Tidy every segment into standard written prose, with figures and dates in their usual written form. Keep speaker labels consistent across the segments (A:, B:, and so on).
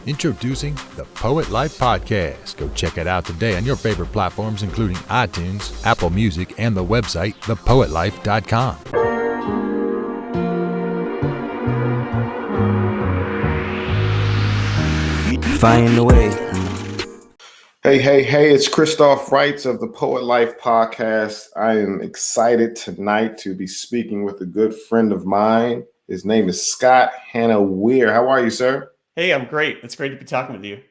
A: Introducing the Poet Life Podcast. Go check it out today on your favorite platforms, including iTunes, Apple Music, and the website, thepoetlife.com.
B: Find the way.
C: Hey, it's Christoph Wrights of the Poet Life Podcast. I am excited tonight to be speaking with a good friend of mine. His name is Scott Hannah Weir. How are you, sir?
D: Hey, I'm great. It's great to be talking with you.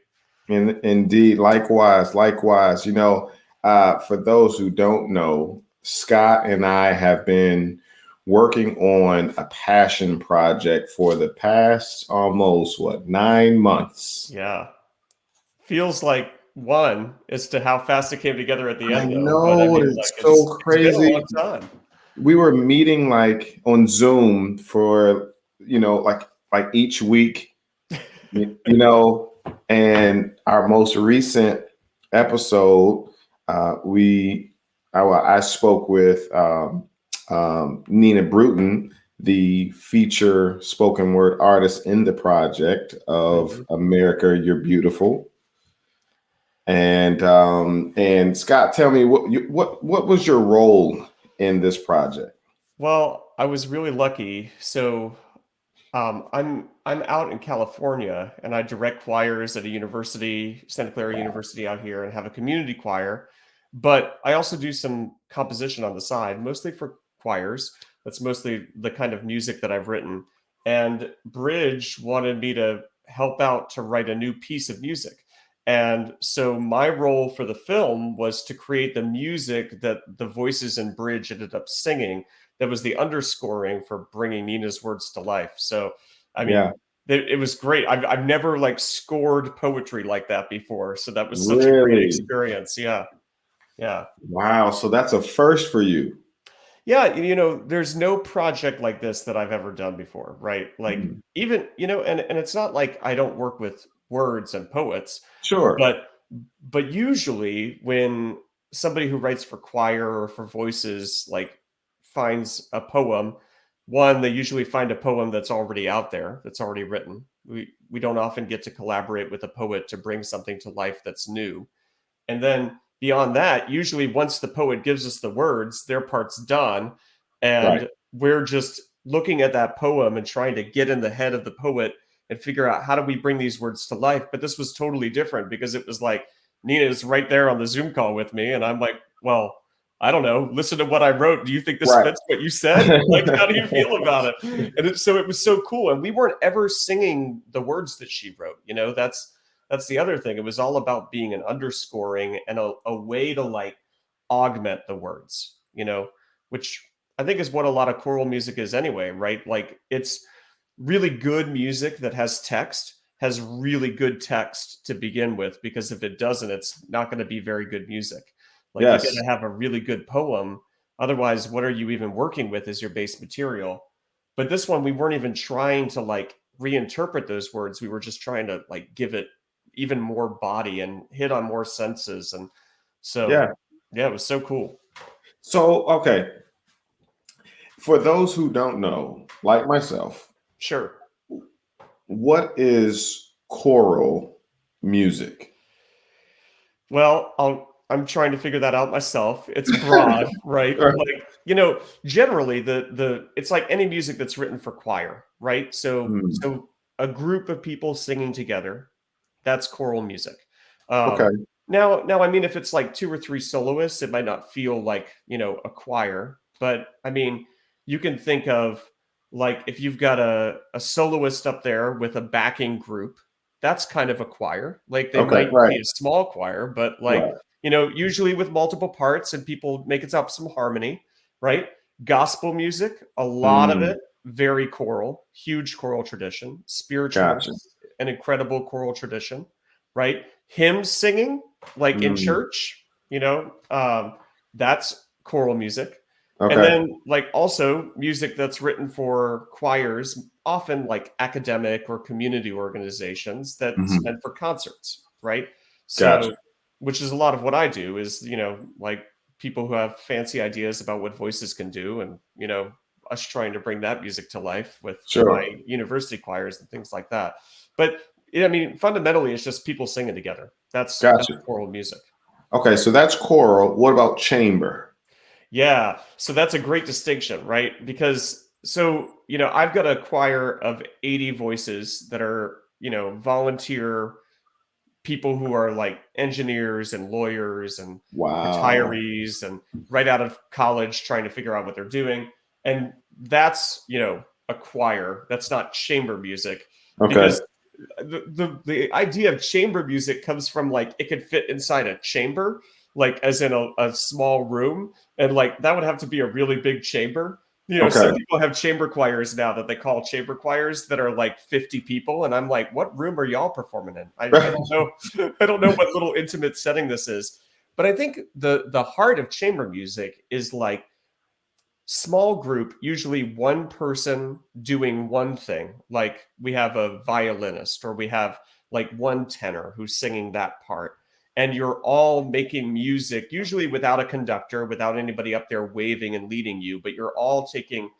C: Indeed, likewise. You know, for those who don't know, Scott and I have been working on a passion project for the past almost, 9 months?
D: Yeah. Feels like one as to how fast it came together at the end, though.
C: know, it's so crazy.
D: It's been a long time.
C: We were meeting like on Zoom for, like each week, and our most recent episode, I spoke with Nina Bruton, the feature spoken word artist in the project of America, You're Beautiful. And Scott, tell me what was your role in this project?
D: Well, I was really lucky. So I'm out in California, and I direct choirs at a university, Santa Clara University out here, and have a community choir. But I also do some composition on the side, mostly for choirs. That's mostly the kind of music that I've written. And Bridge wanted me to help out to write a new piece of music. And so my role for the film was to create the music that the voices in Bridge ended up singing. That was the underscoring for bringing Nina's words to life. So, I mean, it was great. I've never scored poetry like that before. So that was such a great experience. Yeah.
C: Wow. So that's a first for you.
D: Yeah. There's no project like this that I've ever done before, right? Even, and it's not like I don't work with words and poets.
C: Sure.
D: But usually when somebody who writes for choir or for voices finds a poem, they usually find a poem that's already out there, that's already written. We don't often get to collaborate with a poet to bring something to life that's new. And then beyond that, usually once the poet gives us the words, their part's done. And we're just looking at that poem and trying to get in the head of the poet and figure out how do we bring these words to life. But this was totally different because it was like Nina's right there on the Zoom call with me. And I'm like, well, I don't know. Listen to what I wrote. Do you think this fits what you said? How do you feel about it? And so it was so cool. And we weren't ever singing the words that she wrote. That's the other thing. It was all about being an underscoring and a way to augment the words, which I think is what a lot of choral music is anyway, right? It's really good music that has text, has really good text to begin with, because if it doesn't, it's not going to be very good music. You got to have a really good poem. Otherwise, what are you even working with as your base material? But this one, we weren't even trying to reinterpret those words. We were just trying to give it even more body and hit on more senses. And so, it was so cool.
C: So, okay. For those who don't know, like myself,
D: sure.
C: What is choral music?
D: Well, I'm trying to figure that out myself. It's broad, right? Generally it's like any music that's written for choir, right? So a group of people singing together, that's choral music.
C: Okay.
D: Now, I mean, if it's like 2 or 3 soloists, it might not feel like, a choir, but I mean, you can think of if you've got a soloist up there with a backing group, that's kind of a choir. They might be a small choir, but usually with multiple parts and people make it up some harmony, right? Gospel music, a lot of it, very choral, huge choral tradition. Spiritual, an incredible choral tradition, right? Hymn singing, in church, that's choral music. Okay. And then also music that's written for choirs, often academic or community organizations that's meant for concerts, right? So, which is a lot of what I do is, people who have fancy ideas about what voices can do, and, us trying to bring that music to life with my university choirs and things like that. But I mean, fundamentally, it's just people singing together. That's
C: Gotcha.
D: choral music.
C: Okay, so that's choral. What about chamber?
D: Yeah. So that's a great distinction, right? Because I've got a choir of 80 voices that are, volunteer people who are like engineers and lawyers and
C: Wow.
D: retirees and right out of college trying to figure out what they're doing. And that's, a choir. That's not chamber music,
C: Okay.
D: because the idea of chamber music comes from like it could fit inside a chamber, like as in a small room, and like that would have to be a really big chamber.
C: Okay.
D: Some people have chamber choirs now that they call chamber choirs that are like 50 people, and I'm like, what room are y'all performing in? I don't know. I don't know what little intimate setting this is, but I think the heart of chamber music is like small group, usually one person doing one thing. Like we have a violinist, or we have like one tenor who's singing that part. And you're all making music, usually without a conductor, without anybody up there waving and leading you, but you're all taking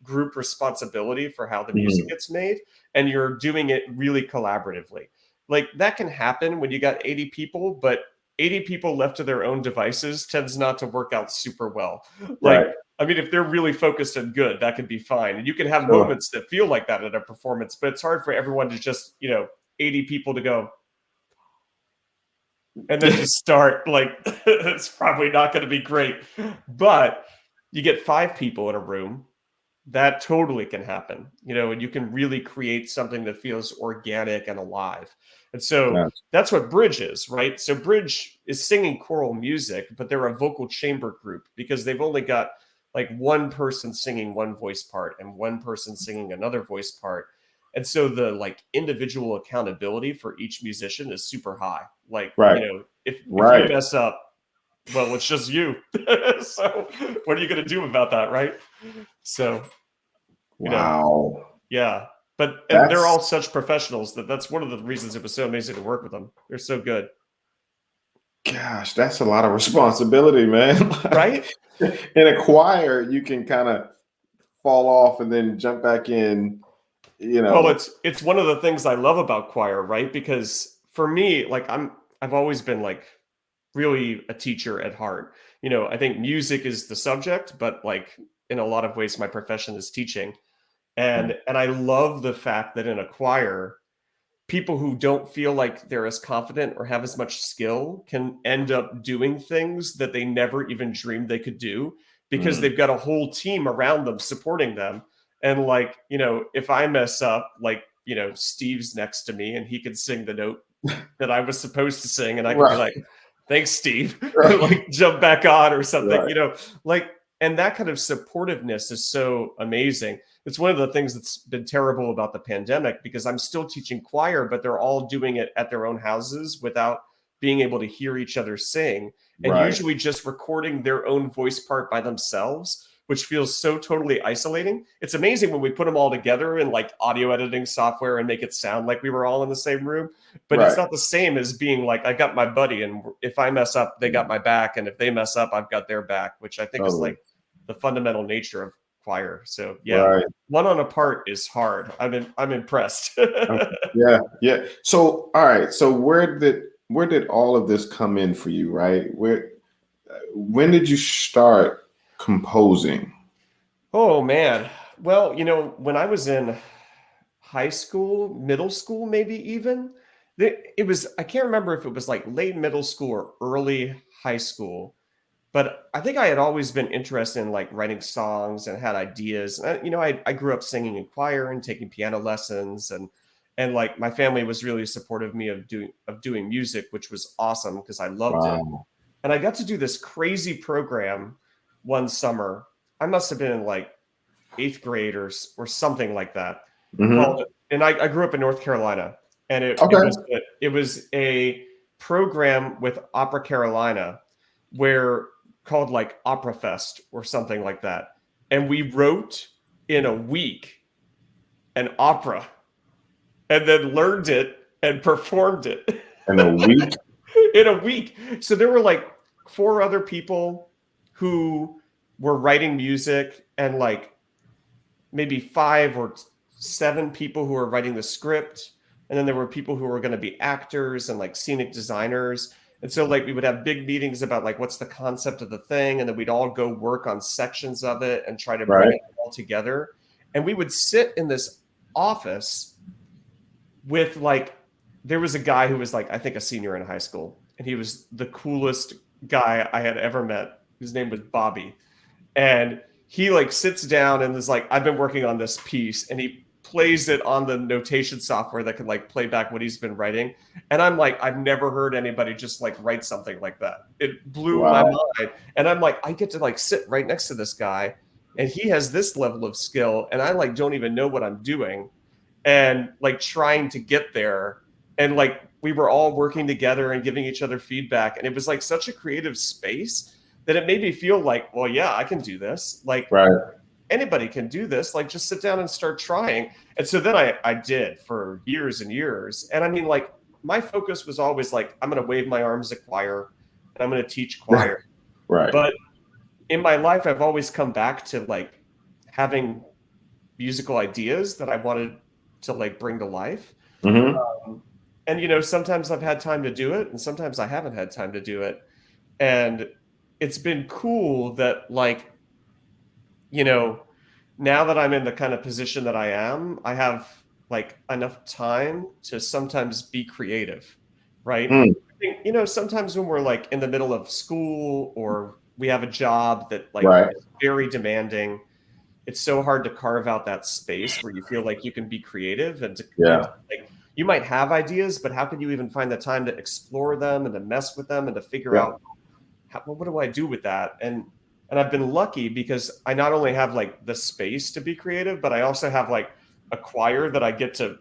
D: group responsibility for how the music
C: Mhm.
D: gets made. And you're doing it really collaboratively. Like that can happen when you got 80 people, but 80 people left to their own devices tends not to work out super well. Like,
C: Right.
D: I mean, if they're really focused and good, that could be fine. And you can have
C: Sure.
D: moments that feel like that at a performance, but it's hard for everyone to just, 80 people to go and then just start. Like, it's probably not going to be great. But you get 5 people in a room, that totally can happen, and you can really create something that feels organic and alive. And so
C: Gotcha.
D: that's what bridge is, right? So bridge is singing choral music, but they're a vocal chamber group because they've only got like one person singing one voice part and one person singing another voice part. And so the like individual accountability for each musician is super high. Like,
C: Right.
D: if you
C: Right.
D: mess up, well, it's just you. So what are you going to do about that, right? So
C: Wow.
D: yeah, and they're
C: That's
D: all such professionals that's one of the reasons it was so amazing to work with them. They're so good,
C: Gosh, that's a lot of responsibility, man.
D: right?
C: In a choir, you can kind of fall off and then jump back in, you
D: Well,
C: know.
D: it's one of the things I love about choir, right? Because for me, like I've always been like really a teacher at heart. I think music is the subject, but like in a lot of ways, my profession is teaching, and I love the fact that in a choir, people who don't feel like they're as confident or have as much skill can end up doing things that they never even dreamed they could do because
C: Mm.
D: they've got a whole team around them supporting them. And like, if I mess up, like, Steve's next to me and he could sing the note that I was supposed to sing, and I could be
C: Right.
D: like, "Thanks, Steve," and
C: Right.
D: like jump back on or something,
C: Right.
D: like, and that kind of supportiveness is so amazing. It's one of the things that's been terrible about the pandemic because I'm still teaching choir, but they're all doing it at their own houses without being able to hear each other sing, and
C: Right.
D: usually just recording their own voice part by themselves, which feels so totally isolating. It's amazing when we put them all together in like audio editing software and make it sound like we were all in the same room, but it's
C: Right.
D: not the same as being like, I got my buddy, and if I mess up, they got my back, and if they mess up, I've got their back, which I think is
C: Totally.
D: like the fundamental nature of choir. So yeah,
C: Right.
D: one on a part is hard. I'm impressed.
C: Okay. Yeah. Yeah. So, all right. So where did all of this come in for you, right? When did you start composing?
D: Oh man. Well, when I was in high school, middle school, maybe even, it was, I can't remember if it was like late middle school or early high school, but I think I had always been interested in like writing songs and had ideas. And, I grew up singing in choir and taking piano lessons, and like my family was really supportive of me of doing music, which was awesome because I loved it.
C: Wow.
D: And I got to do this crazy program one summer. I must have been in like eighth grade or something like that.
C: Hmm.
D: Called, and I grew up in North Carolina, and
C: Okay.
D: it was a program with Opera Carolina where called like Opera Fest or something like that, and we wrote in a week an opera and then learned it and performed it
C: In a week.
D: in a week. So there were like 4 other people who were writing music, and like maybe 5 or 7 people who were writing the script, And then there were people who were going to be actors and like scenic designers. And so like we would have big meetings about like what's the concept of the thing, and then we'd all go work on sections of it and try to bring
C: Right.
D: it all together. And we would sit in this office with like, there was a guy who was like, I think a senior in high school, and he was the coolest guy I had ever met. His name was Bobby. And he like sits down and is like, I've been working on this piece, and he plays it on the notation software that can like play back what he's been writing. And I'm like, I've never heard anybody just like write something like that. It blew my mind. And I'm like, I get to like sit right next to this guy, and he has this level of skill, and I like don't even know what I'm doing, and like trying to get there. And like we were all working together and giving each other feedback, and it was like such a creative space that it made me feel like, well, yeah, I can do this. Like anybody can do this. Like just sit down and start trying. And so then I did for years and years. And I mean, like my focus was always like, I'm going to wave my arms at choir, and I'm going to teach choir.
C: Right.
D: But in my life, I've always come back to like having musical ideas that I wanted to like bring to life. And, you know, sometimes I've had time to do it, and sometimes I haven't had time to do it. And it's been cool that like, you know, now that I'm in the kind of position that I am, I have like enough time to sometimes be creative, right? I think, you know, sometimes when we're like in the middle of school or we have a job that like is very demanding, it's so hard to carve out that space where you feel like you can be creative and to like you might have ideas, but how can you even find the time to explore them and to mess with them and to figure out what do I do with that? And I've been lucky because I not only have like the space to be creative, but I also have like a choir that I get to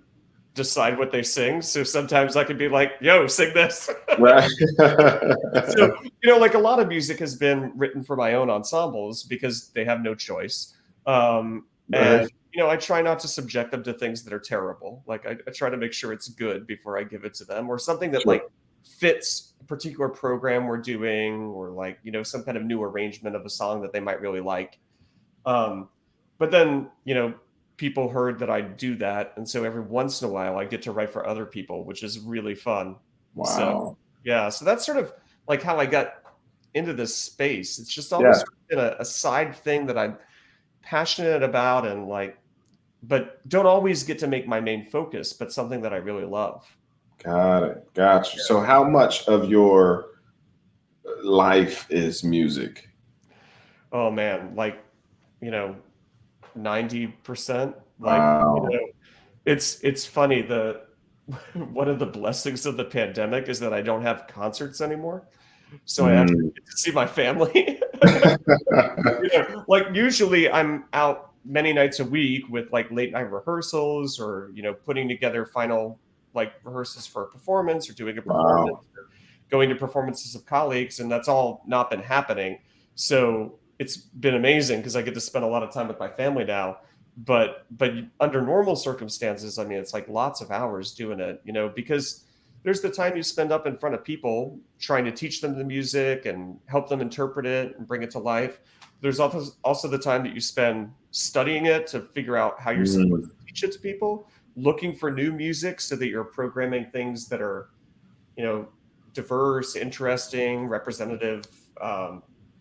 D: decide what they sing. So sometimes I could be like, yo, sing this.
C: Right.
D: So, you know, like a lot of music has been written for my own ensembles because they have no choice. And, you know, I try not to subject them to things that are terrible. Like I try to make sure it's good before I give it to them, or something that like fits a particular program we're doing, or like, you know, some kind of new arrangement of a song that they might really like. But then, you know, people heard that I do that. And so every once in a while I get to write for other people, which is really fun.
C: Wow.
D: So, yeah. So that's sort of like how I got into this space. It's just always been a side thing that I'm passionate about, and like, but don't always get to make my main focus, but something that I really love.
C: Got it. Got you. So how much of your life is music?
D: Oh man, like, you know, 90%. Like,
C: Wow.
D: you know, it's funny. The one of the blessings of the pandemic is that I don't have concerts anymore. So I actually get to see my family. You know, like usually I'm out many nights a week with like late night rehearsals, or, you know, putting together final like rehearsals for a performance, or doing a performance, or going to performances of colleagues. And that's all not been happening. So it's been amazing because I get to spend a lot of time with my family now. But under normal circumstances, I mean, it's like lots of hours doing it, you know, because there's the time you spend up in front of people trying to teach them the music and help them interpret it and bring it to life. There's also the time that you spend studying it to figure out how you're supposed to teach it to people, looking for new music so that you're programming things that are, you know, diverse, interesting, representative,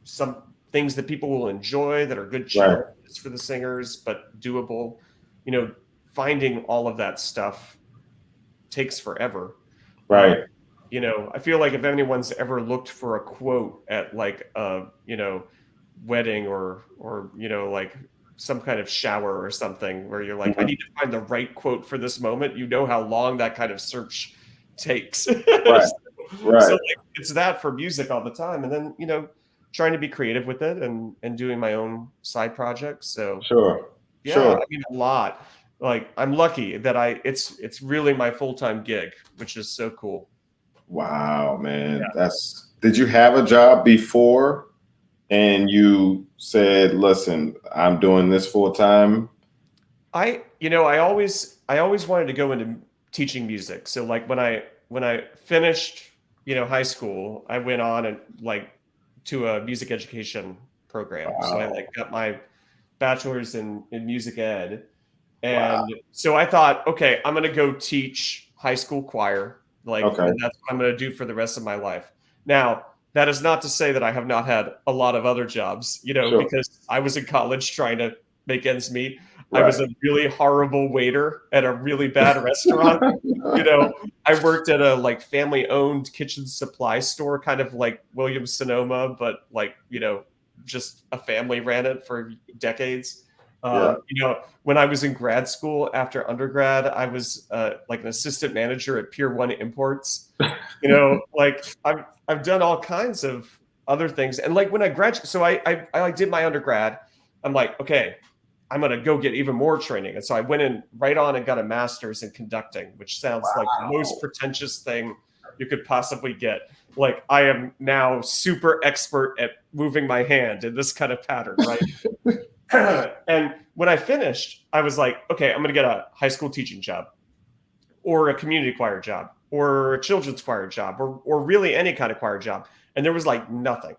D: some things that people will enjoy, that are good challenges for the singers, but doable. You know, finding all of that stuff takes forever. You know, I feel like if anyone's ever looked for a quote at like a, you know, wedding, or you know, like some kind of shower or something, where you're like, I need to find the right quote for this moment, you know how long that kind of search takes. So like, it's that for music all the time. And then, you know, trying to be creative with it, and doing my own side projects. So I mean, a lot. Like I'm lucky that it's really my full-time gig, which is so cool.
C: Wow, man. Did you have a job before and you said, listen, I'm doing this full time?
D: I always wanted to go into teaching music. So like when I finished, you know, high school, I went on and like to a music education program. So I like got my bachelor's in music ed. And so I thought, okay, I'm going to go teach high school choir. Like,
C: Okay.
D: and that's what I'm going to do for the rest of my life. Now, that is not to say that I have not had a lot of other jobs,
C: Sure.
D: because I was in college trying to make ends meet. I
C: Right.
D: was a really horrible waiter at a really bad restaurant. I worked at a like family owned kitchen supply store, kind of like Williams Sonoma, but like, just a family ran it for decades.
C: Yeah.
D: When I was in grad school after undergrad, I was like an assistant manager at Pier 1 Imports. Like I've done all kinds of other things. And like when I graduated, so I like did my undergrad, I'm like, okay, I'm going to go get even more training. And so I went in right on and got a master's in conducting, which sounds like the most pretentious thing you could possibly get. Like I am now super expert at moving my hand in this kind of pattern, right? And when I finished, I was like, okay, I'm going to get a high school teaching job or a community choir job or a children's choir job or really any kind of choir job. And there was like nothing.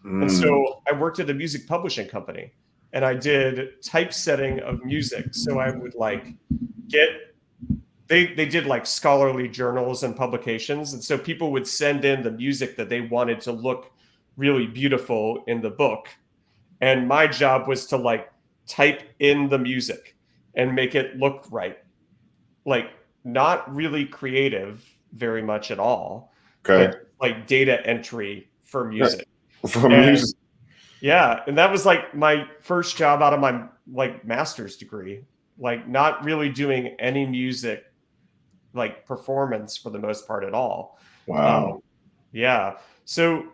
D: And so I worked at a music publishing company and I did typesetting of music. So I would like they did like scholarly journals and publications. And so people would send in the music that they wanted to look really beautiful in the book. And my job was to like type in the music and make it look right. Like not really creative very much at all,
C: Okay.
D: but like data entry for music.
C: For music.
D: Yeah, and that was like my first job out of my like master's degree. Like not really doing any music like performance for the most part at all.
C: Wow.
D: Yeah. So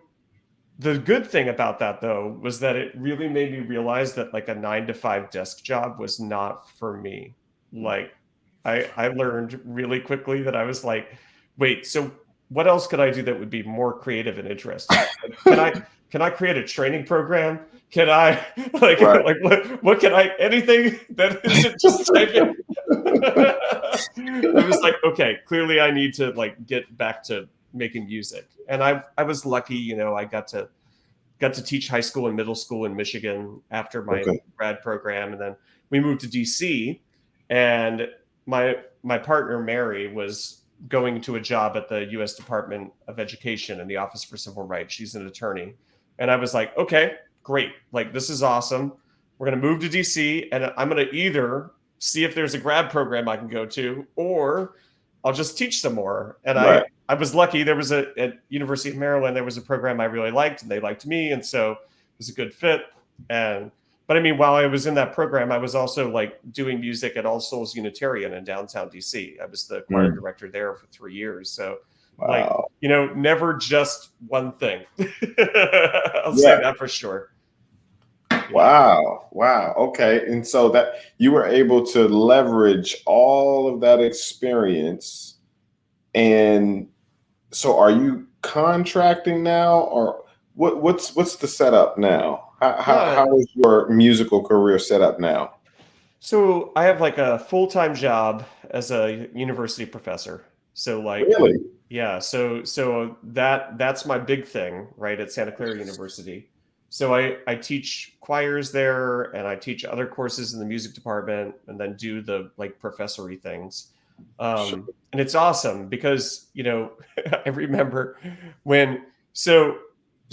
D: the good thing about that though was that it really made me realize that like a 9 to 5 desk job was not for me. Like I learned really quickly that I was like, wait, so what else could I do that would be more creative and interesting? Like, can I create a training program? Can I like
C: Right.
D: like what can I anything that isn't just typing? I was like, okay, clearly I need to like get back to making music. And I was lucky, I got to teach high school and middle school in Michigan after my grad program, and then we moved to DC. And my partner Mary was going to a job at the U.S. Department of Education in the Office for Civil Rights. She's an attorney, and I was like, okay, great, like this is awesome. We're going to move to DC, and I'm going to either see if there's a grad program I can go to, or I'll just teach some more. And
C: Right.
D: I was lucky. There was at University of Maryland, there was a program I really liked and they liked me. And so it was a good fit. But I mean, while I was in that program, I was also like doing music at All Souls Unitarian in downtown DC. I was the choir director there for 3 years. So like, never just one thing. I'll say that for sure.
C: Wow. Okay. And so that you were able to leverage all of that experience. And so are you contracting now, or what's the setup now? How is your musical career set up now?
D: So I have like a full-time job as a university professor. So like,
C: really?
D: Yeah. So that's my big thing, right? At Santa Clara University. So I teach choirs there and I teach other courses in the music department and then do the like professory things. And it's awesome because, I remember when, so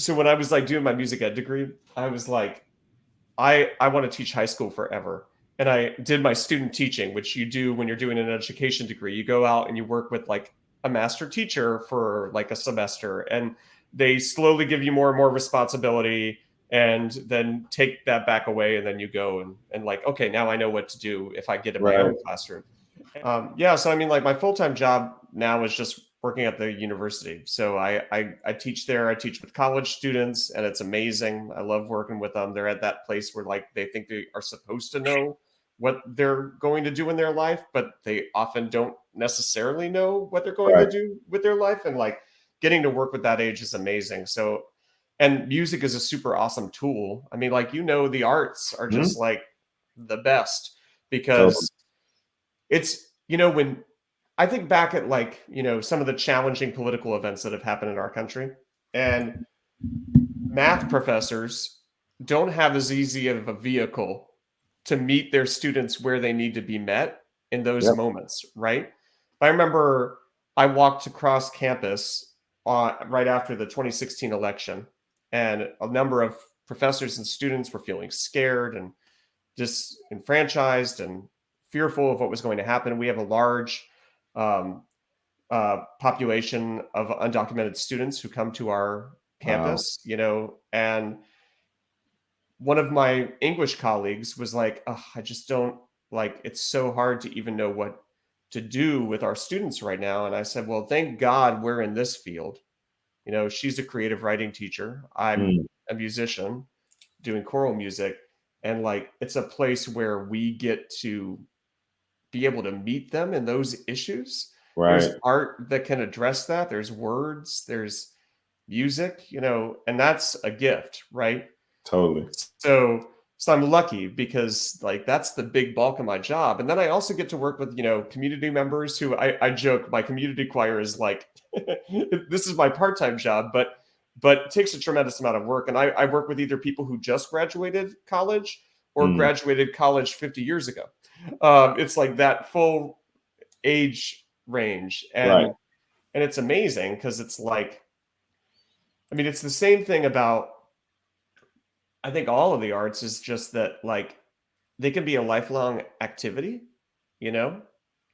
D: when I was like doing my music ed degree, I was like, I want to teach high school forever. And I did my student teaching, which you do when you're doing an education degree. You go out and you work with like a master teacher for like a semester, and they slowly give you more and more responsibility and then take that back away. And then you go and like, okay, now I know what to do if I get in my own classroom. So I mean, like my full-time job now is just working at the university. So I teach there. I teach with college students, and it's amazing. I love working with them. They're at that place where like they think they are supposed to know what they're going to do in their life, but they often don't necessarily know what they're going to do with their life. And like getting to work with that age is amazing. So, and music is a super awesome tool. I mean, like, the arts are just like the best because it's, when I think back at like, some of the challenging political events that have happened in our country, and math professors don't have as easy of a vehicle to meet their students where they need to be met in those moments, right? I remember I walked across campus right after the 2016 election, and a number of professors and students were feeling scared and disenfranchised and fearful of what was going to happen. We have a large um, population of undocumented students who come to our
C: Wow.
D: campus, and one of my English colleagues was like, oh, I just don't like, it's so hard to even know what to do with our students right now. And I said, well, thank God we're in this field. She's a creative writing teacher. I'm
C: Mm,
D: a musician doing choral music. And like, it's a place where we get to be able to meet them in those issues. There's
C: right.
D: art that can address that. There's words, there's music, and that's a gift, right?
C: Totally.
D: So I'm lucky because like that's the big bulk of my job. And then I also get to work with, community members who I joke my community choir is like this is my part-time job, but it takes a tremendous amount of work. And I work with either people who just graduated college or
C: Mm,
D: graduated college 50 years ago. It's like that full age range.
C: right.
D: And it's amazing because it's like, I mean, it's the same thing about I think all of the arts is just that like they can be a lifelong activity, you know?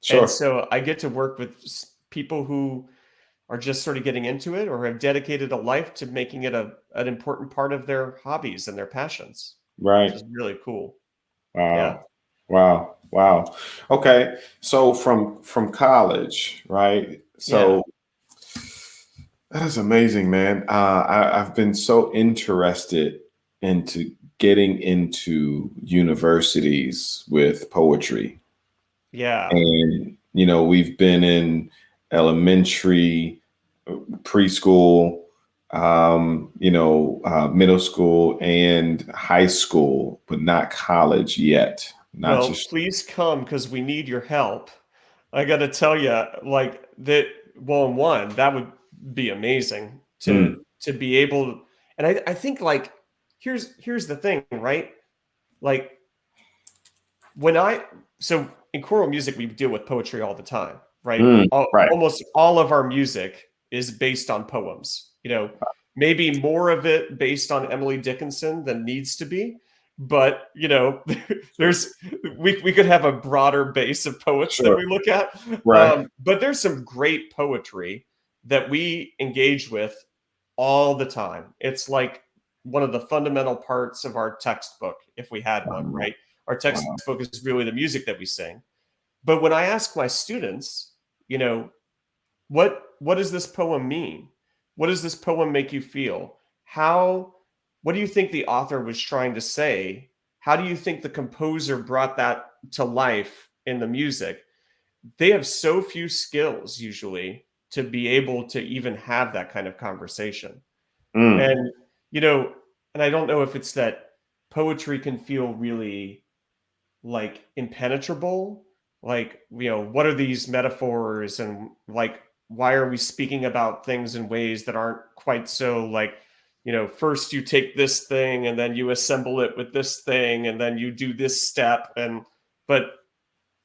D: And
C: Sure.
D: so I get to work with people who are just sort of getting into it or have dedicated a life to making it an important part of their hobbies and their passions, which
C: Right.
D: is really cool. Yeah.
C: Wow. Wow. Wow. Okay. So from college, right?
D: Yeah.
C: So that's amazing, man. I've been so interested into getting into universities with poetry.
D: Yeah.
C: And, we've been in elementary, preschool, middle school and high school, but not college yet. Not
D: Well,
C: just,
D: please come because we need your help. I got to tell you, like that. Well, one that would be amazing
C: mm,
D: to be able. And I think like here's the thing, right? Like when I so in choral music we deal with poetry all the time, right?
C: right,
D: Almost all of our music is based on poems. Maybe more of it based on Emily Dickinson than needs to be, but there's we could have a broader base of poets that
C: sure,
D: we look at.
C: right,
D: But there's some great poetry that we engage with all the time. It's like one of the fundamental parts of our textbook, if we had one,
C: wow,
D: right? Our
C: wow,
D: textbook is really the music that we sing. But when I ask my students, what does this poem mean? What does this poem make you feel? What do you think the author was trying to say? How do you think the composer brought that to life in the music? They have so few skills usually to be able to even have that kind of conversation.
C: mm,
D: And, you know, and I don't know if it's that poetry can feel really like impenetrable. Like, what are these metaphors and like, why are we speaking about things in ways that aren't quite so like, first you take this thing and then you assemble it with this thing and then you do this step. But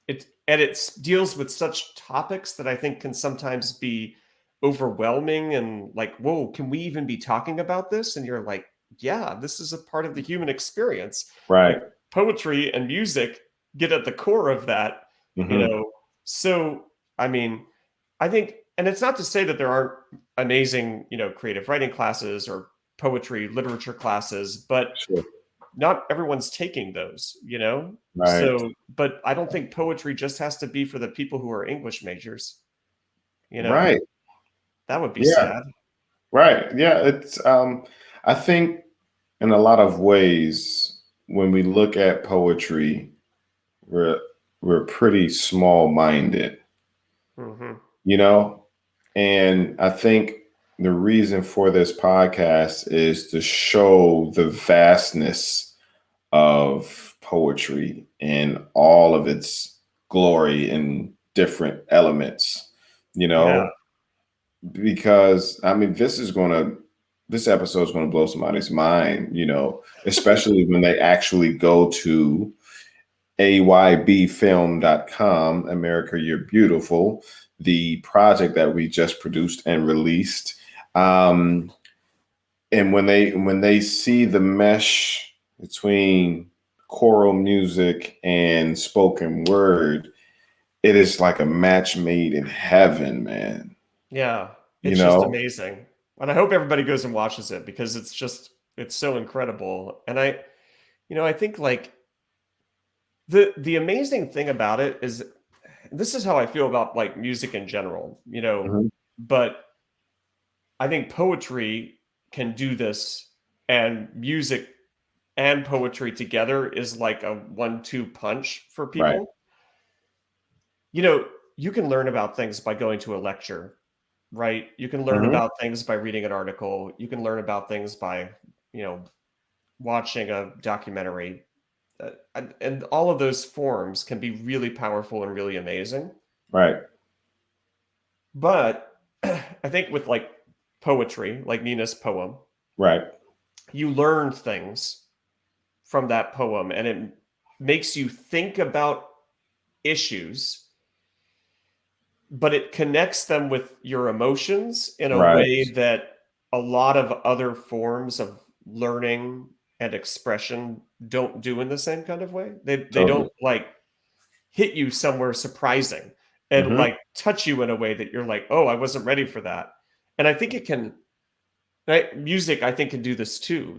D: it deals with such topics that I think can sometimes be overwhelming and like, whoa, can we even be talking about this? And you're like, yeah, this is a part of the human experience.
C: right,
D: Like poetry and music get at the core of that, you
C: hmm
D: know. So, I mean, I think, and it's not to say that there aren't amazing, creative writing classes or poetry literature classes, but
C: sure,
D: not everyone's taking those.
C: right,
D: So, but I don't think poetry just has to be for the people who are English majors, you know.
C: right,
D: That would be
C: yeah,
D: sad.
C: right, yeah. It's I think in a lot of ways when we look at poetry, we're we're pretty small minded,
D: Hmm.
C: you know? And I think the reason for this podcast is to show the vastness of poetry and all of its glory and different elements, you
D: Yeah.
C: know, because I mean, this episode is going to blow somebody's mind, especially when they actually go to aybfilm.com, America You're Beautiful, the project that we just produced and released. And when they see the mesh between choral music and spoken word, it is like a match made in heaven, man.
D: Yeah,
C: You
D: it's just
C: know?
D: amazing. And I hope everybody goes and watches it because it's so incredible. And I think like the amazing thing about it is this is how I feel about like music in general,
C: Mhm.
D: but I think poetry can do this, and music and poetry together is like a 1-2 punch for
C: Right.
D: people. You can learn about things by going to a lecture, right? You can learn
C: Mhm.
D: about things by reading an article. You can learn about things by, you know, watching a documentary. And all of those forms can be really powerful and really amazing.
C: Right.
D: But I think with like poetry, like Nina's poem,
C: Right.
D: you learn things from that poem and it makes you think about issues, but it connects them with your emotions in a
C: Right.
D: way that a lot of other forms of learning and expression don't do in the same kind of way. They
C: Totally.
D: don't like hit you somewhere surprising and
C: Mhm.
D: like touch you in a way that you're like, "Oh, I wasn't ready for that." And I think it can right? Music I think can do this too.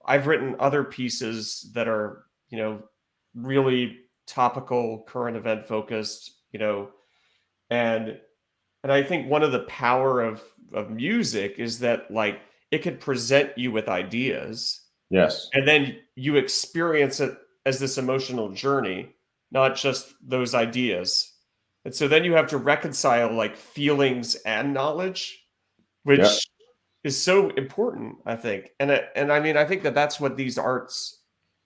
D: I've written other pieces that are, really topical, current event focused, and and I think one of the power of music is that like it can present you with ideas
C: Yes.
D: and then you experience it as this emotional journey, not just those ideas. And so then you have to reconcile like feelings and knowledge,
C: Yep.
D: which is so important, I think. And I mean, I think that that's what these arts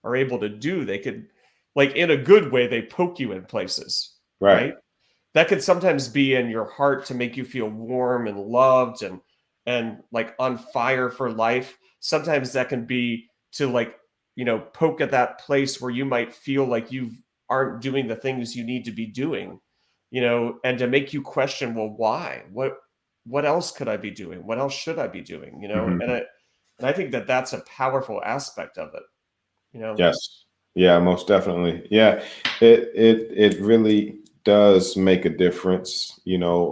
D: are able to do. They could, like, in a good way, they poke you in places,
C: Right.
D: right? That could sometimes be in your heart to make you feel warm and loved and like on fire for life. Sometimes that can be to like, poke at that place where you might feel like you aren't doing the things you need to be doing, and to make you question, well, why? What else could I be doing? What else should I be doing?
C: Mhm.
D: And I think that that's a powerful aspect of it,
C: Yes. Yeah, most definitely. Yeah. It really does make a difference,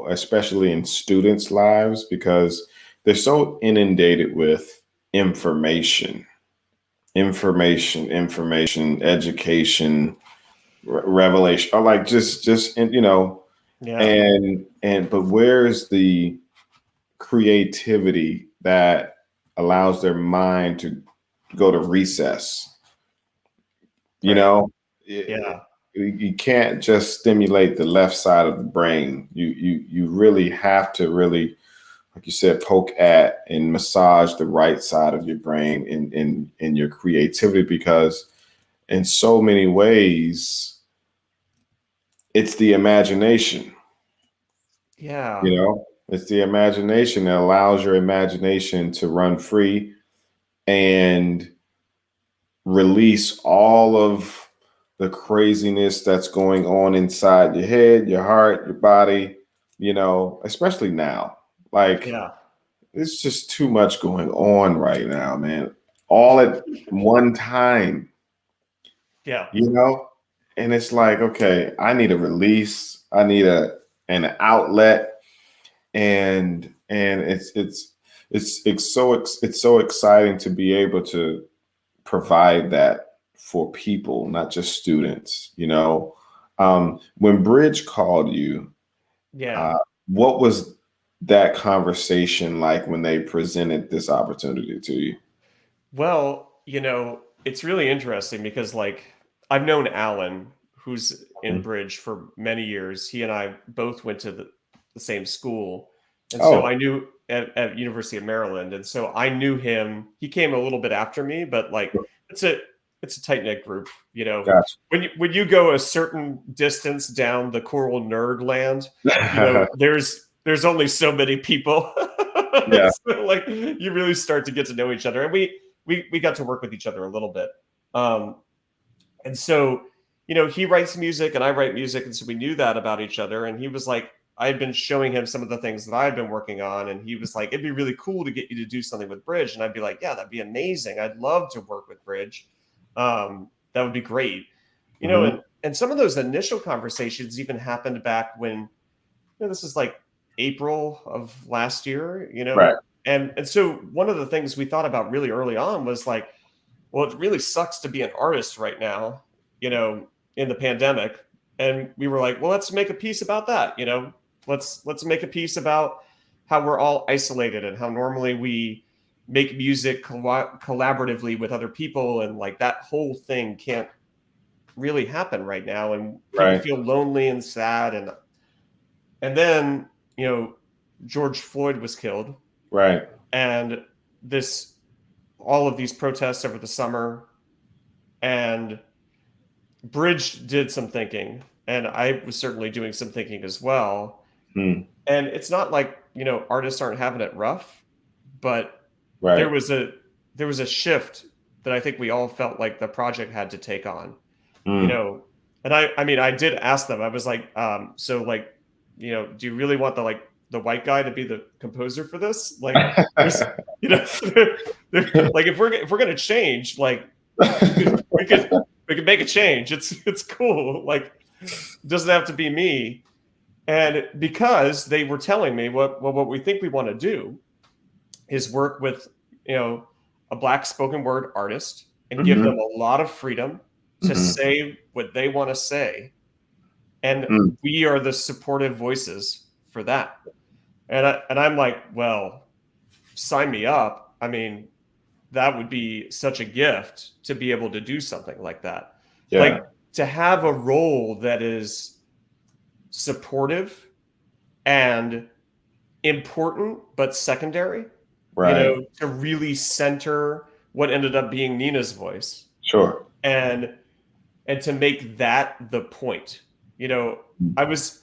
C: especially in students' lives because they're so inundated with information, information, education, revelation, or like just
D: Yeah.
C: but where's the creativity that allows their mind to go to recess? You
D: Right.
C: know,
D: Yeah.
C: you can't just stimulate the left side of the brain. You really have to really, like you said, poke at and massage the right side of your brain in your creativity because in so many ways it's the imagination.
D: Yeah.
C: It's the imagination that allows your imagination to run free and release all of the craziness that's going on inside your head, your heart, your body, especially now. Like,
D: Yeah.
C: it's just too much going on right now, man. All at one time,
D: Yeah.
C: you know? And it's like, okay, I need a release. I need an outlet. And it's so exciting to be able to provide that for people, not just students. When Bridge called you,
D: Yeah.
C: uh, what was that conversation like when they presented this opportunity to you?
D: Well, it's really interesting because like I've known Alan, who's in
C: Mhm.
D: Bridge for many years. He and I both went to the same school. And so
C: Oh,
D: I knew at University of Maryland. And so I knew him. He came a little bit after me, but like it's a it's a tight-knit group,
C: gotcha.
D: When you go a certain distance down the choral nerd land, there's only so many people.
C: Yeah.
D: So like you really start to get to know each other. And we got to work with each other a little bit. Um, and so, he writes music and I write music. And so we knew that about each other. And he was like, I had been showing him some of the things that I had been working on, and he was like, it'd be really cool to get you to do something with Bridge. And I'd be like, yeah, that'd be amazing. I'd love to work with Bridge. That would be great. You know, and some of those initial conversations even happened back when, you know, this is like April of last year, you know,
C: Right.
D: and so one of the things we thought about really early on was like, well, it really sucks to be an artist right now, you know, in the pandemic. And we were like, well, let's make a piece about that. You know, let's make a piece about how we're all isolated and how normally we make music collaboratively with other people. And like that whole thing can't really happen right now. And people
C: Right.
D: feel lonely and sad. And then, you know, George Floyd was killed.
C: Right.
D: And all of these protests over the summer, and Bridge did some thinking, and I was certainly doing some thinking as well.
C: Mm.
D: And it's not like, you know, artists aren't having it rough, but
C: Right.
D: there was a shift that I think we all felt like the project had to take on. You know, and I mean, I did ask them. I was like, so like, you know, do you really want the white guy to be the composer for this? Like, you know, like if we're gonna change, like we could make a change. It's cool. Like, it doesn't have to be me. And because they were telling me what we think we want to do is work with, you know, a Black spoken word artist and give them a lot of freedom to say what they want to say. And we are the supportive voices for that. And I'm like, well, sign me up. I mean, that would be such a gift to be able to do something like that.
C: Yeah.
D: Like to have a role that is supportive and important, but secondary,
C: Right.
D: you know, to really center what ended up being Nina's voice.
C: Sure.
D: And to make that the point. You know, I was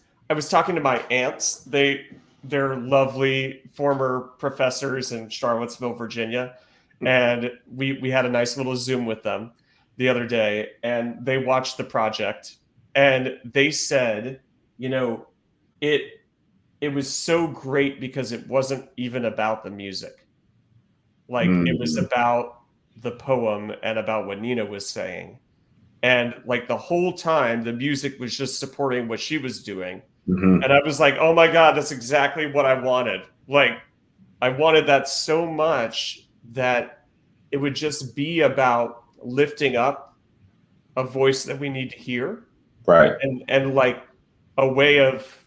D: talking to my aunts. They're lovely former professors in Charlottesville, Virginia. And we had a nice little Zoom with them the other day, and they watched the project, and they said, you know, it was so great because it wasn't even about the music. Like it was about the poem and about what Nina was saying. And like the whole time, the music was just supporting what she was doing. And I was like, oh my God, that's exactly what I wanted. Like, I wanted that so much that it would just be about lifting up a voice that we need to hear.
C: Right.
D: And like a way of,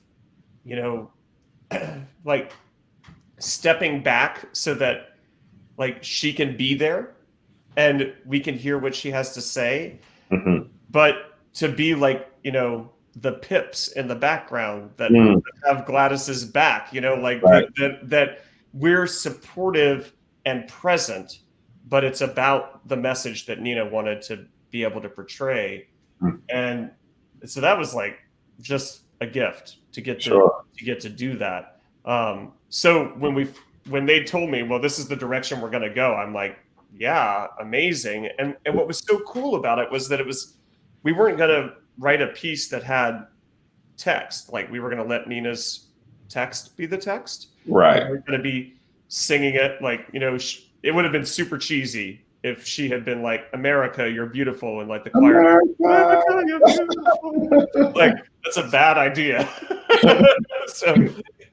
D: you know, like stepping back so that like she can be there and we can hear what she has to say. But to be like, you know, the Pips in the background that have Gladys's back, you know, like that we're supportive and present, but it's about the message that Nina wanted to be able to portray. And so that was like just a gift to get to do that. So when they told me, well, this is the direction we're going to go, I'm like, yeah, amazing. And what was so cool about it was that we weren't going to write a piece that had text. Like we were going to let Nina's text be the text.
C: Right.
D: We were going to be singing it. Like, you know, it would have been super cheesy if she had been like, America, you're beautiful. And like the choir, America, you're beautiful. Like, that's a bad idea. So,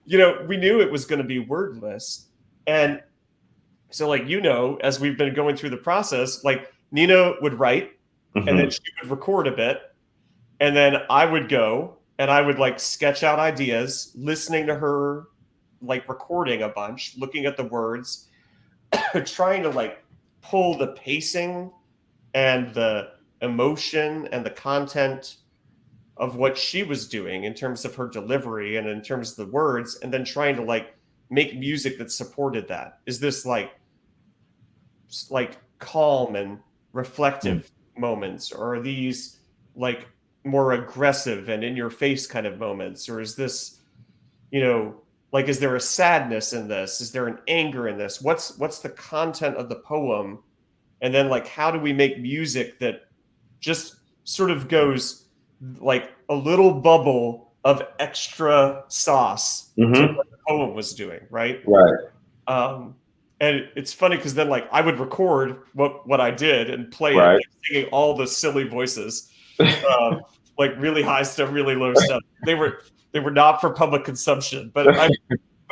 D: you know, we knew it was going to be wordless. And so like, you know, as we've been going through the process, like Nina would write and then she would record a bit. And then I would go and I would like sketch out ideas, listening to her, like recording a bunch, looking at the words, trying to like pull the pacing and the emotion and the content of what she was doing in terms of her delivery and in terms of the words, and then trying to like make music that supported that. Is this like calm and reflective moments, or are these like more aggressive and in your face kind of moments, or is this, you know, like, is there a sadness in this? Is there an anger in this? What's the content of the poem? And then like, how do we make music that just sort of goes like a little bubble extra sauce to what the poem was doing, right?
C: Right.
D: And it's funny because then like I would record what I did and play it,
C: Right.
D: like, singing all the silly voices, like really high stuff, really low stuff. They were not for public consumption, but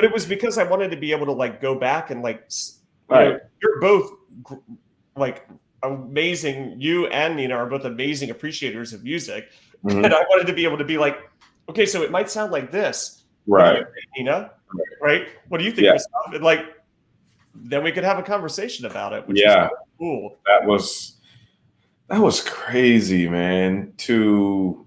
D: it was because I wanted to be able to like go back and like, you know, you're both like amazing. You and Nina are both amazing appreciators of music, and I wanted to be able to be like, okay, so it might sound like this, what do you think, Nina? Right? What do you think, Gustav? And like, then we could have a conversation about it, which is cool.
C: That was crazy, man. To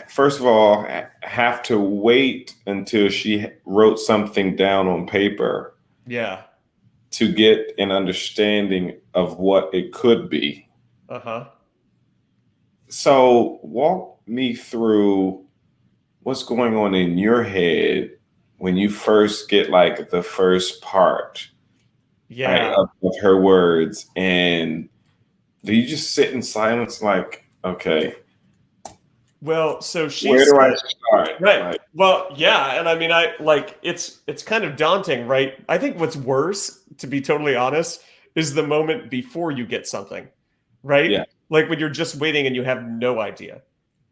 C: first of all have to wait until she wrote something down on paper.
D: Yeah.
C: To get an understanding of what it could be. So walk me through what's going on in your head when you first get like the first part of her words, and do you just sit in silence like, okay,
D: well, so
C: where do I start?
D: Right.
C: Like,
D: well, yeah, and I mean, I like it's kind of daunting, right? I think what's worse, to be totally honest, is the moment before you get something, right?
C: Yeah.
D: Like when you're just waiting and you have no idea,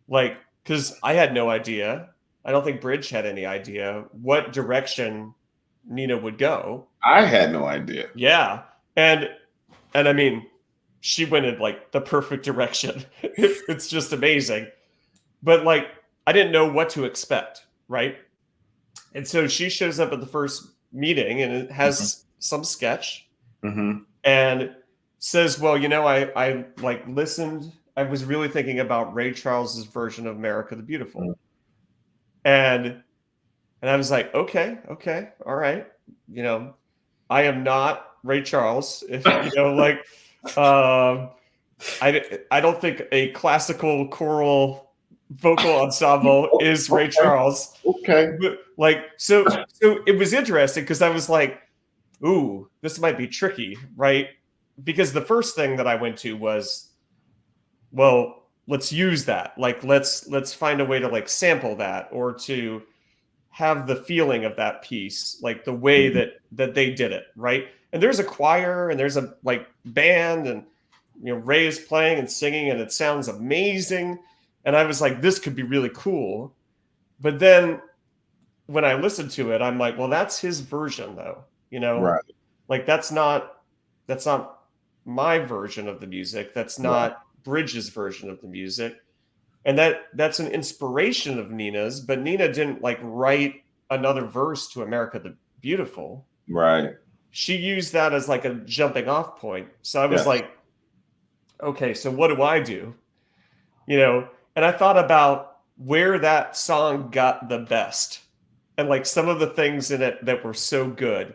D: like because I had no idea. I don't think Bridge had any idea what direction Nina would go.
C: I had no idea.
D: Yeah, and I mean, she went in like the perfect direction. It's just amazing. But like, I didn't know what to expect, right? And so she shows up at the first meeting and it has some sketch and says, well, you know, I like listened. I was really thinking about Ray Charles's version of America the Beautiful. And I was like, okay, all right. You know, I am not Ray Charles. If you know, like, I don't think a classical choral vocal ensemble is Ray Charles.
C: Okay.
D: But like, so it was interesting because I was like, ooh, this might be tricky, right? Because the first thing that I went to was, well, let's use that. Like, let's find a way to like sample that or to have the feeling of that piece, like the way that they did it, right? And there's a choir and there's a like band and you know Ray is playing and singing and it sounds amazing. And I was like, this could be really cool. But then when I listened to it, I'm like, well, that's his version though, you know?
C: Right.
D: Like that's not my version of the music. That's not Bridges' version of the music. And that's an inspiration of Nina's, but Nina didn't like write another verse to America the Beautiful.
C: Right.
D: She used that as like a jumping off point. So I was like, okay, so what do I do? You know, and I thought about where that song got the best and like some of the things in it that were so good,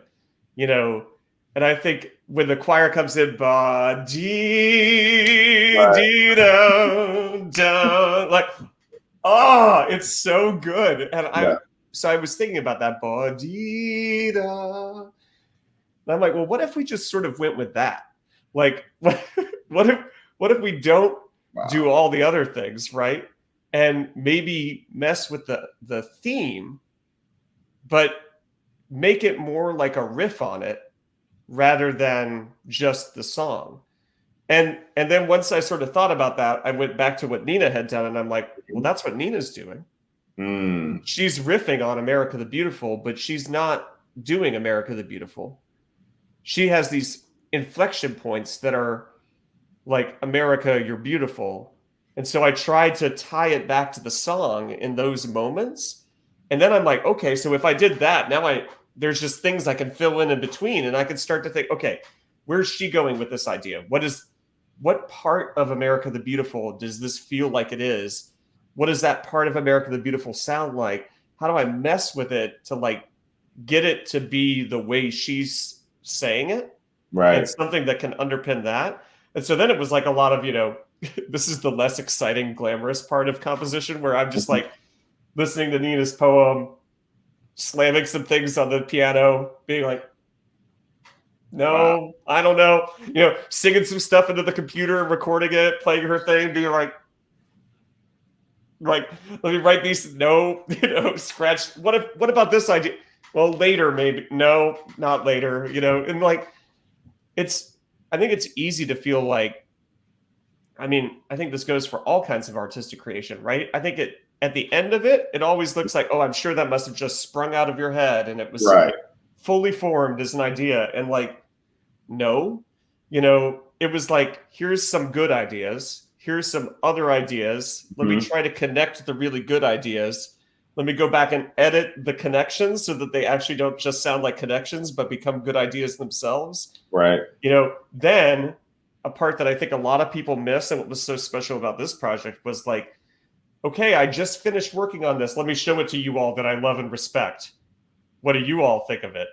D: you know. And I think when the choir comes in, ba dee dee da da, like, oh, it's so good. And so I was thinking about that ba dee da. And I'm like, well, what if we just sort of went with that? Like, what if we don't do all the other things, right? And maybe mess with the theme, but make it more like a riff on it rather than just the song. And then once I sort of thought about that, I went back to what Nina had done, and I'm like, well, that's what Nina's doing. She's riffing on America the Beautiful, but she's not doing America the Beautiful. She has these inflection points that are like, America, you're beautiful. And so I tried to tie it back to the song in those moments. And then I'm like, okay, so if I did that, now there's just things I can fill in between. And I can start to think, okay, where's she going with this idea? What part of America the Beautiful does this feel like it is? What does that part of America the Beautiful sound like? How do I mess with it to like get it to be the way she's saying it?
C: Right.
D: And something that can underpin that. And so then it was like a lot of, you know, this is the less exciting, glamorous part of composition where I'm just like listening to Nina's poem, slamming some things on the piano, being like, no, I don't know, you know, singing some stuff into the computer, recording it, playing her thing, being like, Like, let me write these. No, scratch. What about this idea? Well, later, maybe. No, not later, and like, I think it's easy to feel like, I think this goes for all kinds of artistic creation, right? I think at the end of it, it always looks like, oh, I'm sure that must have just sprung out of your head and it was
C: Right.
D: fully formed as an idea. And like, no, it was like, here's some good ideas. Here's some other ideas. Let me
C: Mhm.
D: try to connect the really good ideas. Let me go back and edit the connections so that they actually don't just sound like connections, but become good ideas themselves.
C: Right.
D: Then a part that I think a lot of people miss and what was so special about this project was like, okay, I just finished working on this. Let me show it to you all that I love and respect. What do you all think of it?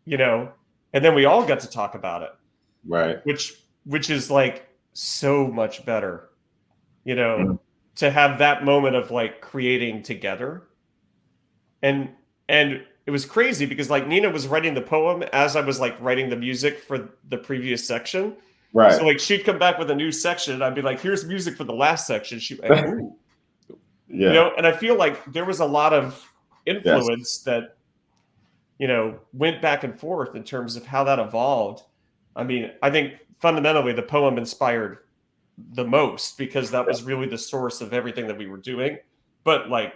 D: And then we all got to talk about it,
C: Right.
D: which is like so much better,
C: Mhm.
D: to have that moment of like creating together. And it was crazy because like Nina was writing the poem as I was like writing the music for the previous section.
C: Right.
D: So like she'd come back with a new section and I'd be like, here's music for the last section. She'd be like, ooh,
C: Yeah.
D: and I feel like there was a lot of
C: Yes.
D: influence that, went back and forth in terms of how that evolved. I think fundamentally the poem inspired the most because that was really the source of everything that we were doing. But like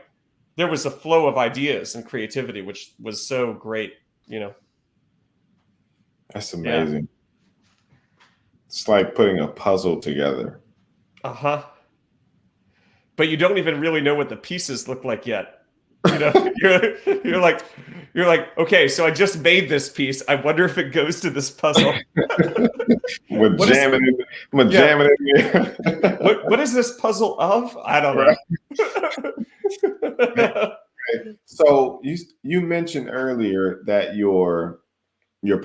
D: there was a flow of ideas and creativity, which was so great,
C: That's
D: Yeah.
C: amazing. It's like putting a puzzle together.
D: Uh-huh. But you don't even really know what the pieces look like yet. You're like, okay, so I just made this piece. I wonder if it goes to this puzzle.
C: We're
D: What is
C: jamming it. We're
D: yeah,
C: jamming it in.
D: what is this puzzle of? I don't
C: Right.
D: know.
C: So you mentioned earlier that your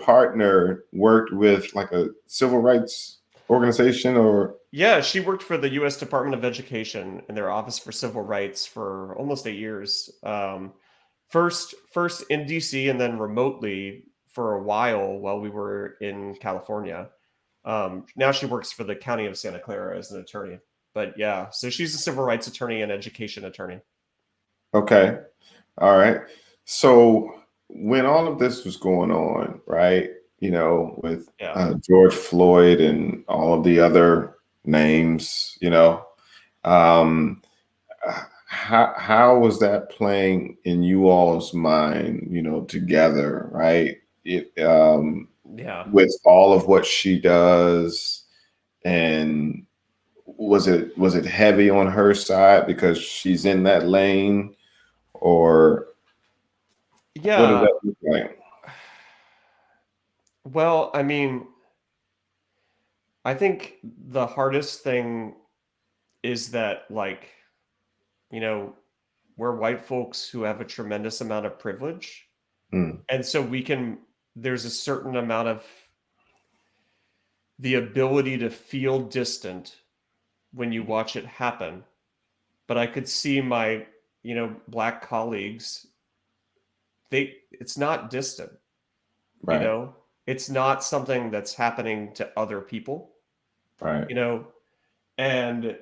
C: partner worked with like a civil rights organization or
D: Yeah, she worked for the U.S. Department of Education in their Office for Civil Rights for almost 8 years. First in D.C. and then remotely for a while we were in California. Now she works for the County of Santa Clara as an attorney. But yeah, so she's a civil rights attorney and education attorney.
C: okay. All right. So when all of this was going on, right, with
D: Yeah.
C: George Floyd and all of the other names, um, how was that playing in you all's mind, together, right?
D: Yeah.
C: With all of what she does, and was it heavy on her side because she's in that lane, or what did
D: Yeah.
C: that look like?
D: Well, I think the hardest thing is that, like, you know, we're white folks who have a tremendous amount of privilege.
C: Mm,
D: And so there's a certain amount of the ability to feel distant when you watch it happen. But I could see my, black colleagues, it's not distant, you
C: right,
D: know, it's not something that's happening to other people,
C: right.
D: you know, and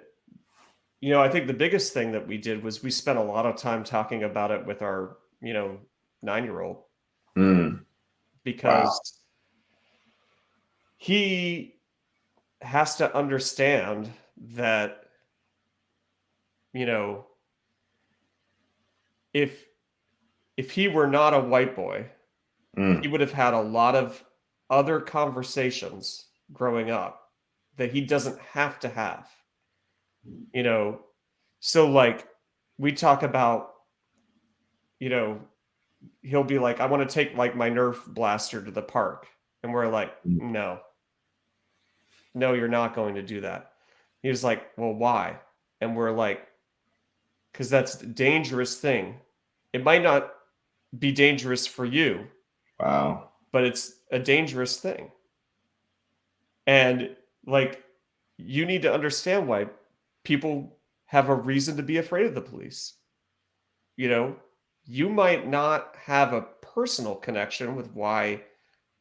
D: I think the biggest thing that we did was we spent a lot of time talking about it with our, 9-year-old
C: Mm, wow.
D: because he has to understand that, you know, if he were not a white boy, he
C: Mm,
D: would have had a lot of other conversations growing up that he doesn't have to have, you know. So like we talk about, you know, he'll be like, I want to take like my Nerf blaster to the park. And we're like,
C: mm,
D: no, you're not going to do that. He was like, well, why? And we're like, because that's a dangerous thing. It might not be dangerous for you,
C: wow.
D: but it's a dangerous thing. And like, you need to understand why people have a reason to be afraid of the police. You know, you might not have a personal connection with why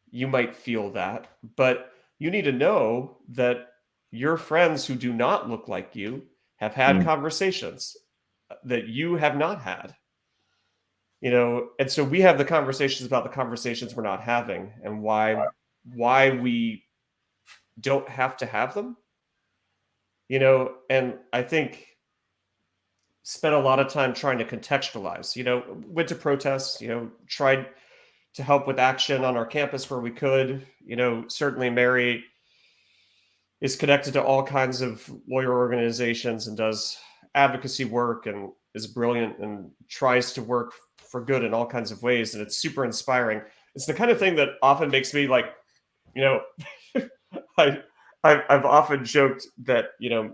D: you might feel that, but you need to know that your friends who do not look like you have had
C: Mm,
D: conversations. that you have not had. And so we have the conversations about the conversations we're not having, and why we don't have to have them. And I think spent a lot of time trying to contextualize, went to protests, tried to help with action on our campus where we could. Certainly Mary is connected to all kinds of lawyer organizations and does advocacy work and is brilliant and tries to work for good in all kinds of ways. And it's super inspiring. It's the kind of thing that often makes me like, I've often joked that,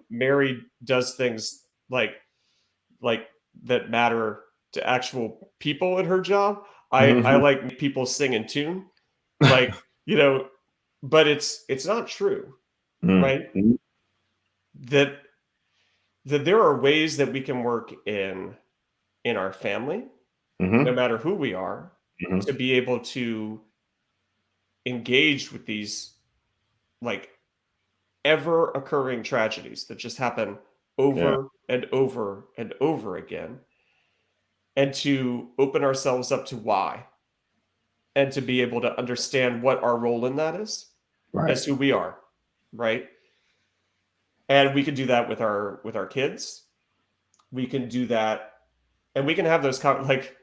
D: Mary does things like that matter to actual people in her job. I like people sing in tune, like, but it's not true, right? That there are ways that we can work in our family, no matter who we are, to be able to engage with these like ever occurring tragedies that just happen over and over and over again, and to open ourselves up to why, and to be able to understand what our role in that is, as who we are, right? And we can do that with our kids. We can do that, and we can have those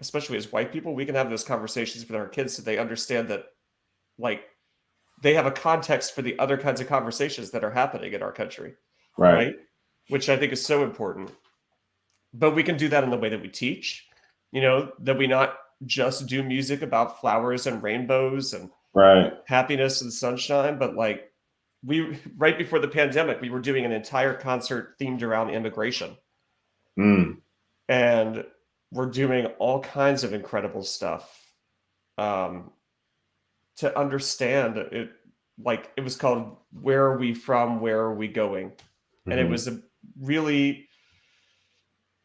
D: especially as white people, we can have those conversations with our kids so they understand that like they have a context for the other kinds of conversations that are happening in our country, right? Which I think is so important. But we can do that in the way that we teach, that we not just do music about flowers and rainbows and happiness and sunshine, but like right before the pandemic, we were doing an entire concert themed around immigration. And we're doing all kinds of incredible stuff to understand it. Like it was called Where Are We From? Where Are We Going? And it was really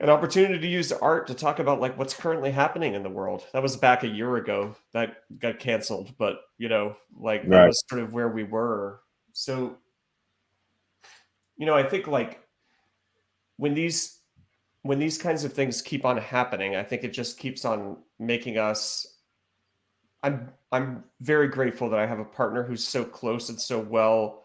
D: an opportunity to use art to talk about like what's currently happening in the world. That was back a year ago. That got canceled, but that was sort of where we were. So, I think like when these kinds of things keep on happening, I think it just keeps on making us. I'm very grateful that I have a partner who's so close and so well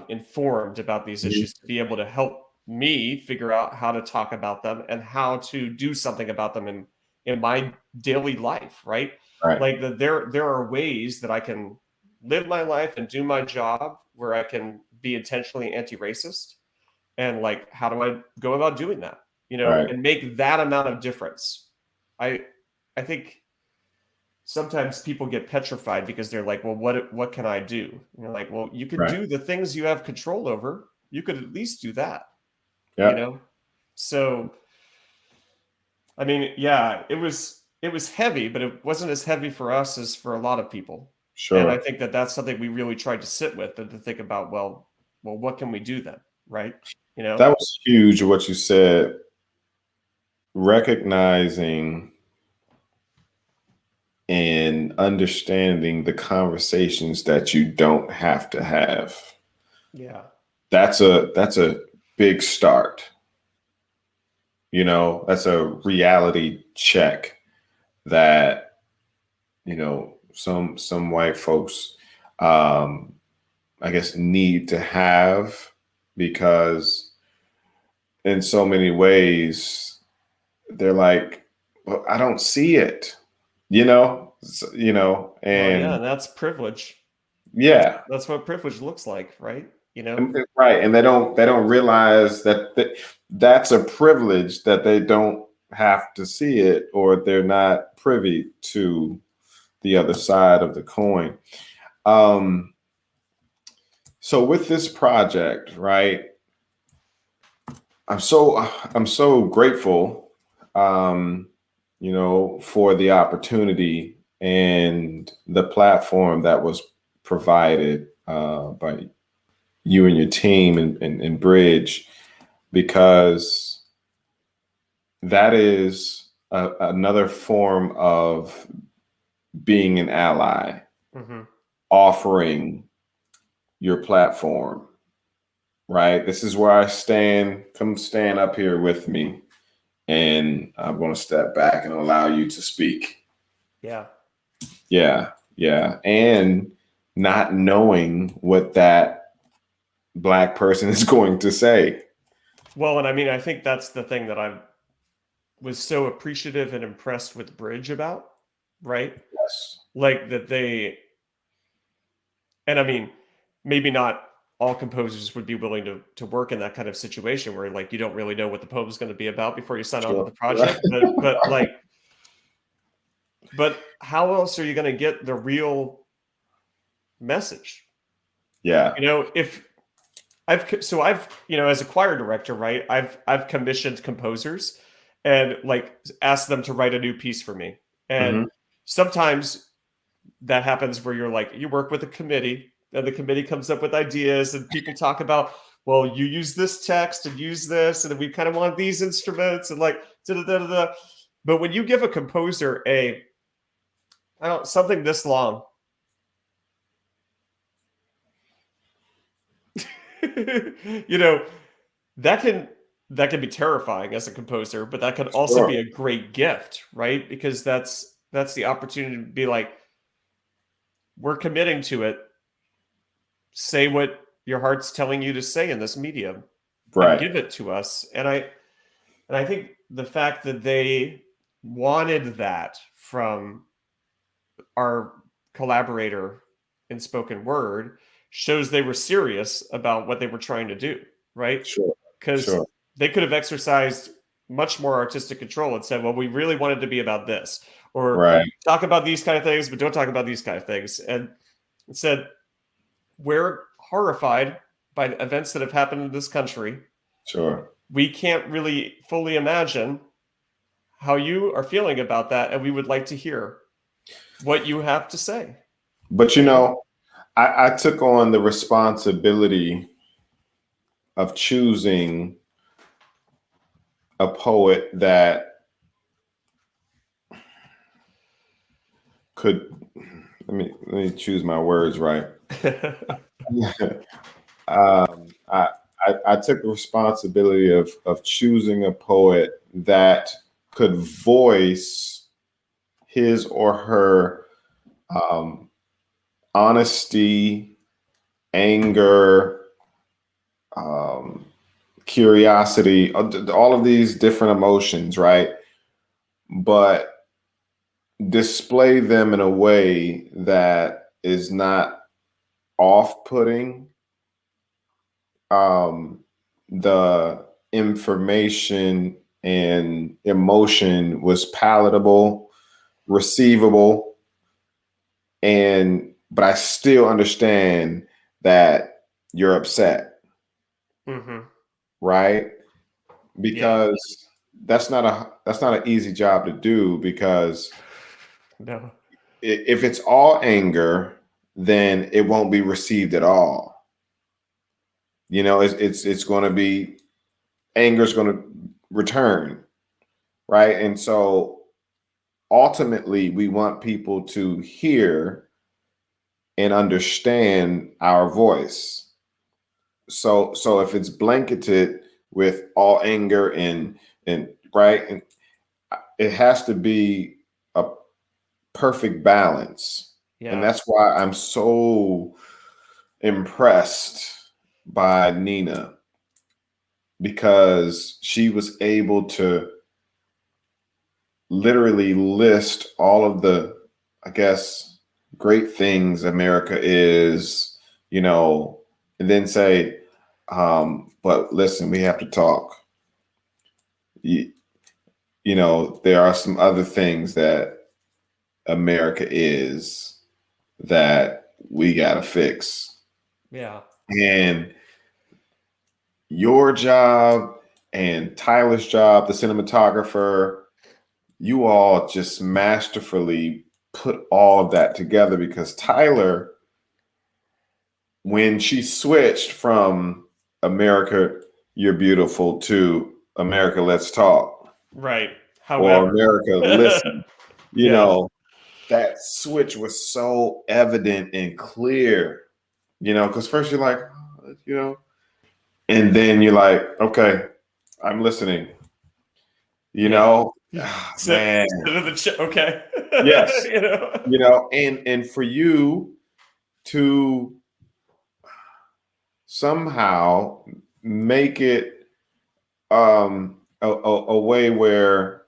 D: informed about these issues to be able to help me figure out how to talk about them and how to do something about them in my daily life, right? Like there are ways that I can live my life and do my job where I can be intentionally anti-racist, and like how do I go about doing that, and make that amount of difference. I think sometimes people get petrified because they're like, well, what can I do? And you're like, well, you could do the things you have control over. You could at least do that. So I mean, yeah, it was heavy, but it wasn't as heavy for us as for a lot of people. And I think that that's something we really tried to sit with and to think about, well, what can we do then? Right.
C: That was huge what you said, recognizing and understanding the conversations that you don't have to have.
D: Yeah. That's
C: a big start. That's a reality check that, some white folks, I guess, need to have, because in so many ways they're like, well, I don't see it, and
D: and that's privilege.
C: Yeah.
D: That's what privilege looks like, right?
C: Right. And they don't realize that that's a privilege, that they don't have to see it, or they're not privy to the other side of the coin. So with this project, right, I'm so grateful, for the opportunity and the platform that was provided by you and your team and Bridge, because that is another form of being an ally, offering your platform, right? This is where I stand. Come stand up here with me and I'm going to step back and allow you to speak.
D: Yeah.
C: Yeah. And not knowing what that Black person is going to say.
D: Well, and I mean, I think that's the thing that I was so appreciative and impressed with Bridge about, right?
C: Yes.
D: Like that and I mean, maybe not all composers would be willing to work in that kind of situation where like you don't really know what the poem is going to be about before you sign on to
C: Sure.
D: the project. But how else are you going to get the real message?
C: Yeah.
D: If I've as a choir director, right? I've commissioned composers and like asked them to write a new piece for me. And
C: Mm-hmm.
D: sometimes that happens where you're like, you work with a committee and the committee comes up with ideas and people talk about, well, you use this text and use this, and we kind of want these instruments and like da da da da da. But when you give a composer something this long, that can be terrifying as a composer, but that can also
C: Sure.
D: be a great gift, right? Because that's the opportunity to be like, we're committing to it. Say what your heart's telling you to say in this medium and
C: Right.
D: give it to us. And I think the fact that they wanted that from our collaborator in spoken word shows they were serious about what they were trying to do, right?
C: Sure.
D: Because
C: Sure.
D: they could have exercised much more artistic control and said, well, we really wanted to be about this, or
C: Right.
D: talk about these kind of things, but don't talk about these kind of things. And said, we're horrified by the events that have happened in this country.
C: Sure.
D: We can't really fully imagine how you are feeling about that, and we would like to hear what you have to say.
C: But I took on the responsibility of choosing a poet that could let me choose my words right. I took the responsibility of choosing a poet that could voice his or her honesty, anger, curiosity, all of these different emotions, right? But display them in a way that is not off-putting. The information and emotion was palatable, receivable, but I still understand that you're upset,
D: Mm-hmm.
C: right?
D: Yeah.
C: Because that's not an easy job to do, because
D: No.
C: if it's all anger, then it won't be received at all. It's going to be, anger is going to return, right? And so ultimately, we want people to hear and understand our voice. So if it's blanketed with all anger and right, and it has to be a perfect balance. And
D: Yeah.
C: that's why I'm so impressed by Nina, because she was able to literally list all of the, I guess, great things America is, and then say, but listen, we have to talk. There are some other things that America is that we got to fix.
D: Yeah.
C: And your job and Tyler's job, the cinematographer, you all just masterfully put all of that together, because Tyler, when she switched from America, You're Beautiful to America, Let's Talk,
D: Right.
C: or
D: However.
C: America, Listen,
D: Yeah.
C: that switch was so evident and clear, because first you're like, and then you're like, okay, I'm listening. You know,
D: Sit
C: man.
D: in the chair. Okay.
C: Yes.
D: You know?
C: You know, and for you to somehow make it a way where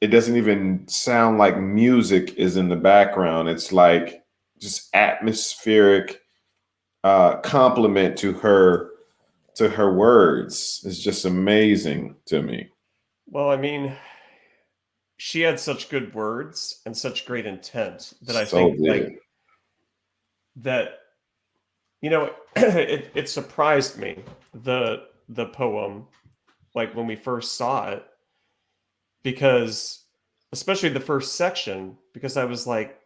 C: it doesn't even sound like music is in the background. It's like just atmospheric compliment to her words. It's just amazing to me.
D: Well, I mean, she had such good words and such great intent that I
C: So
D: think
C: good.
D: that, it surprised me, the poem, like when we first saw it, because especially the first section, because I was like,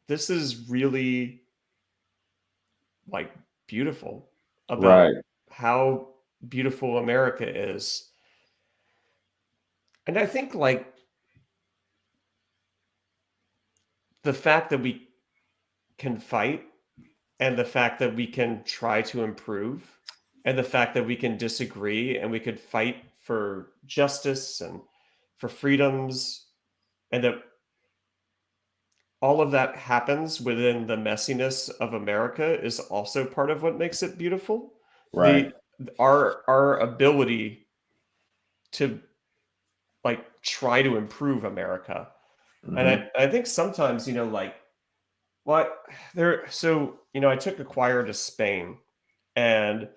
D: this is really like beautiful about
C: Right.
D: how beautiful America is. And I think like the fact that we can fight, and the fact that we can try to improve, and the fact that we can disagree and we could fight for justice and for freedoms, and that all of that happens within the messiness of America is also part of what makes it beautiful.
C: Right.
D: Our ability to like try to improve America. And
C: Hmm.
D: I think sometimes, like what there, so, I took a choir to Spain, and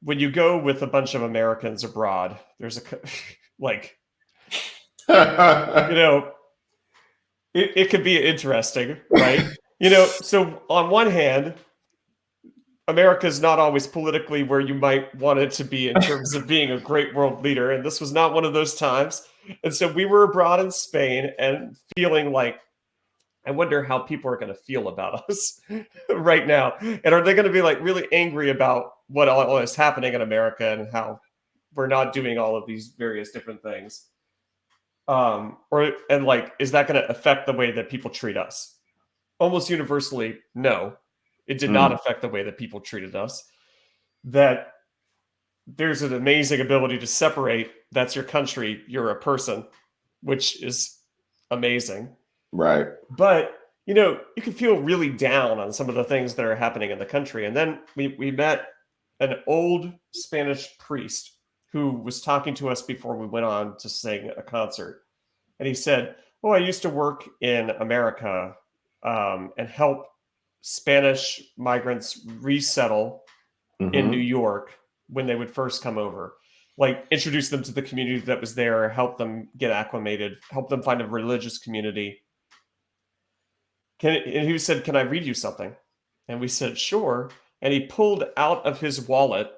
D: when you go with a bunch of Americans abroad, there's like, you know, it could be interesting, right? So on one hand, America is not always politically where you might want it to be in terms of being a great world leader. And this was not one of those times. And so we were abroad in Spain and feeling like, I wonder how people are going to feel about us right now. And are they going to be like really angry about what all is happening in America and how we're not doing all of these various different things? And like, is that going to affect the way that people treat us? Almost universally, no, it did not
C: Mm,
D: affect the way that people treated us. That there's an amazing ability to separate that's your country, you're a person, which is amazing.
C: right.
D: But you can feel really down on some of the things that are happening in the country. And then we met an old Spanish priest who was talking to us before we went on to sing a concert. And he said, "Oh, I used to work in America and help Spanish migrants resettle in New
C: Hmm.
D: York when they would first come over, like introduce them to the community that was there, help them get acclimated, help them find a religious community." And he said, "Can I read you something?" And we said, "Sure." And he pulled out of his wallet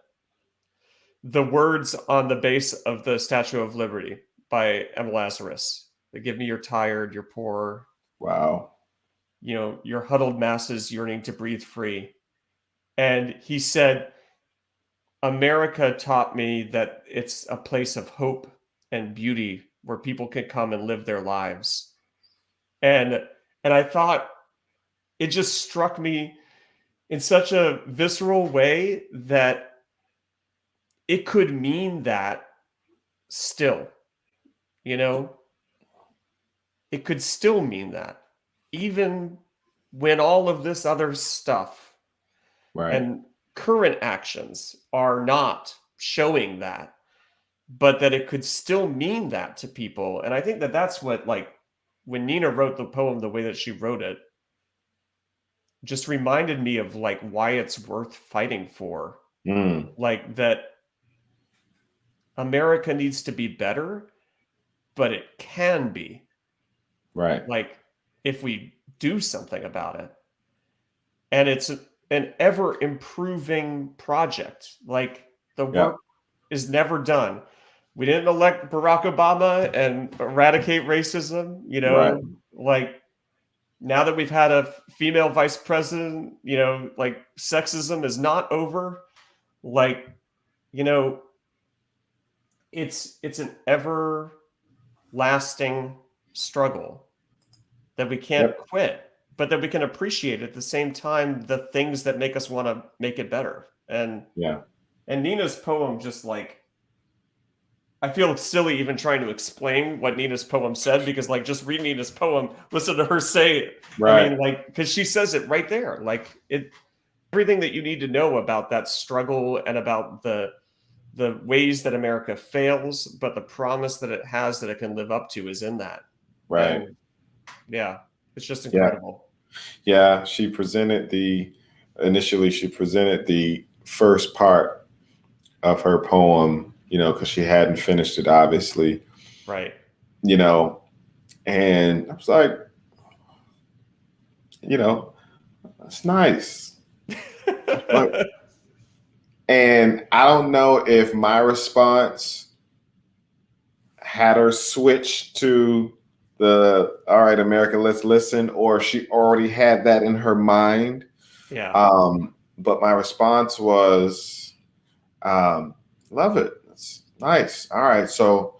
D: the words on the base of the Statue of Liberty by M. Lazarus. They give me, you're tired, you're poor,
C: Wow.
D: your huddled masses yearning to breathe free. And he said, America taught me that it's a place of hope and beauty where people can come and live their lives. And I thought it just struck me in such a visceral way that it could mean that still, you know, it could still mean that even when all of this other stuff
C: Right.
D: and current actions are not showing that, but that it could still mean that to people. And I think that that's what, like, when Nina wrote the poem the way that she wrote it, just reminded me of like why it's worth fighting for.
C: Mm,
D: Like that America needs to be better, but it can be,
C: right.
D: like, if we do something about it. And it's an ever improving project. Like the
C: Yeah.
D: work is never done. We didn't elect Barack Obama and eradicate racism,
C: Right.
D: like now that we've had a female vice president, like sexism is not over. Like, you know, it's an ever lasting struggle that we can't
C: Yep.
D: quit, but that we can appreciate at the same time the things that make us want to make it better. And
C: Yeah.
D: Nina's poem just like I feel silly even trying to explain what Nina's poem said, because like just read Nina's poem, listen to her say it.
C: Right.
D: I mean, like, because she says it right there. Like everything that you need to know about that struggle and about the ways that America fails, but the promise that it has that it can live up to is in that.
C: Right.
D: And yeah, it's just
C: Yeah.
D: incredible.
C: Yeah. Initially she presented the first part of her poem, because she hadn't finished it, obviously,
D: Right.
C: And I was like, that's nice. And I don't know if my response had her switch to all right, America, let's listen, or she already had that in her mind.
D: Yeah.
C: But my response was, love it. It's nice. All right. So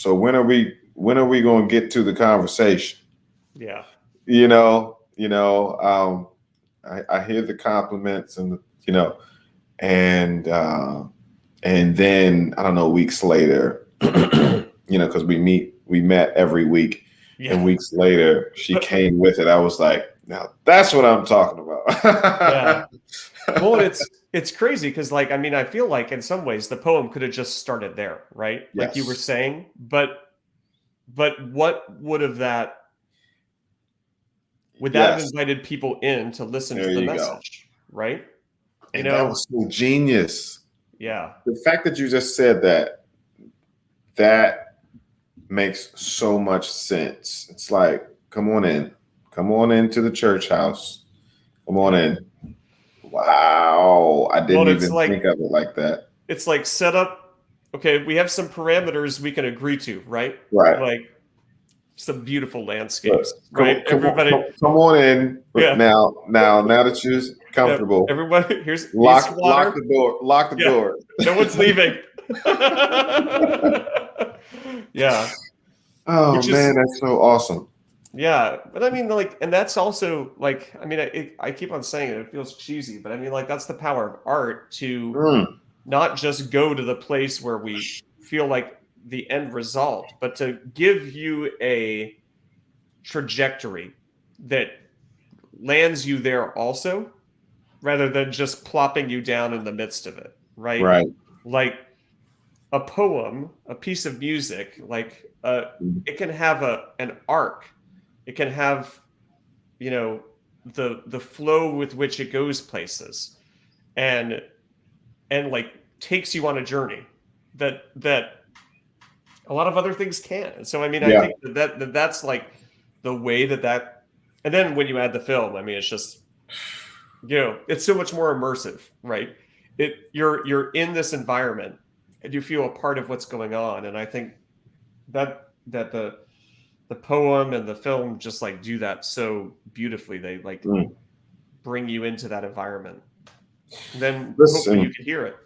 C: when are we going to get to the conversation?
D: Yeah.
C: I hear the compliments and and then I don't know, weeks later, because we met every week, and weeks later she came with it. I was like, now that's what I'm talking about.
D: Yeah. Well, it's crazy because, like, I mean, I feel like in some ways the poem could have just started there, right?
C: Yes.
D: Like you were saying, but what would that have invited people in to listen to the message, right?
C: And that was so genius.
D: Yeah.
C: The fact that you just said that makes so much sense. It's like, come on into the church house. Come on in. Wow. I didn't even think of it like that.
D: It's like set up. Okay, we have some parameters we can agree to, right?
C: Right.
D: Like some beautiful landscapes, right?
C: Come on in.
D: Yeah.
C: Now that you're comfortable.
D: Yeah. Everybody, here's
C: lock the door. Lock the door.
D: No one's leaving. Yeah.
C: Oh man, that's so awesome.
D: Yeah, but I mean, like, and that's also like, I mean, I keep on saying it. It feels cheesy, but I mean, like, that's the power of art to not just go to the place where we feel like the end result, but to give you a trajectory that lands you there also, rather than just plopping you down in the midst of it, right?
C: Right.
D: Like a poem, a piece of music, like it can have an arc. It can have, the flow with which it goes places, and like takes you on a journey that a lot of other things can. And so, I mean, I think that's like the way that, and then when you add the film, I mean, it's just, it's so much more immersive, right? You're in this environment and you feel a part of what's going on. And I think that the poem and the film just like do that so beautifully. They like bring you into that environment. And then hopefully you can hear it.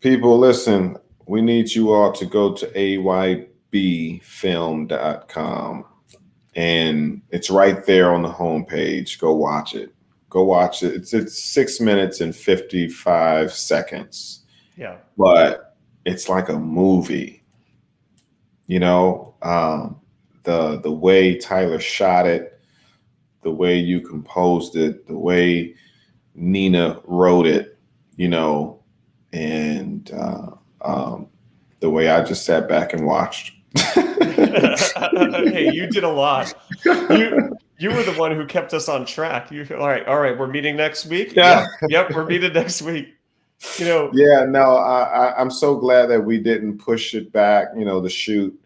C: People, listen, we need you all to go to aybfilm.com, and it's right there on the homepage. Go watch it. It's 6 minutes and 55 seconds.
D: Yeah.
C: But it's like a movie, the way Tyler shot it, the way you composed it, the way Nina wrote it, and the way I just sat back and watched.
D: Hey, you did a lot. You were the one who kept us on track. All right, we're meeting next week.
C: Yeah.
D: Yep, we're meeting next week.
C: Yeah, no, I'm so glad that we didn't push it back, the shoot,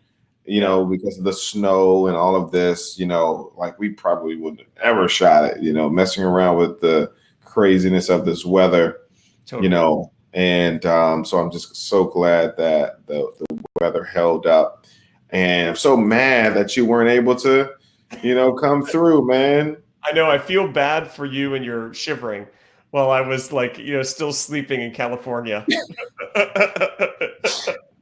C: because of the snow and all of this, like we probably wouldn't have ever shot it, messing around with the craziness of this weather,
D: totally.
C: And so I'm just so glad that the weather held up. And I'm so mad that you weren't able to, come through, man.
D: I know. I feel bad for you and you're shivering while I was like, still sleeping in California.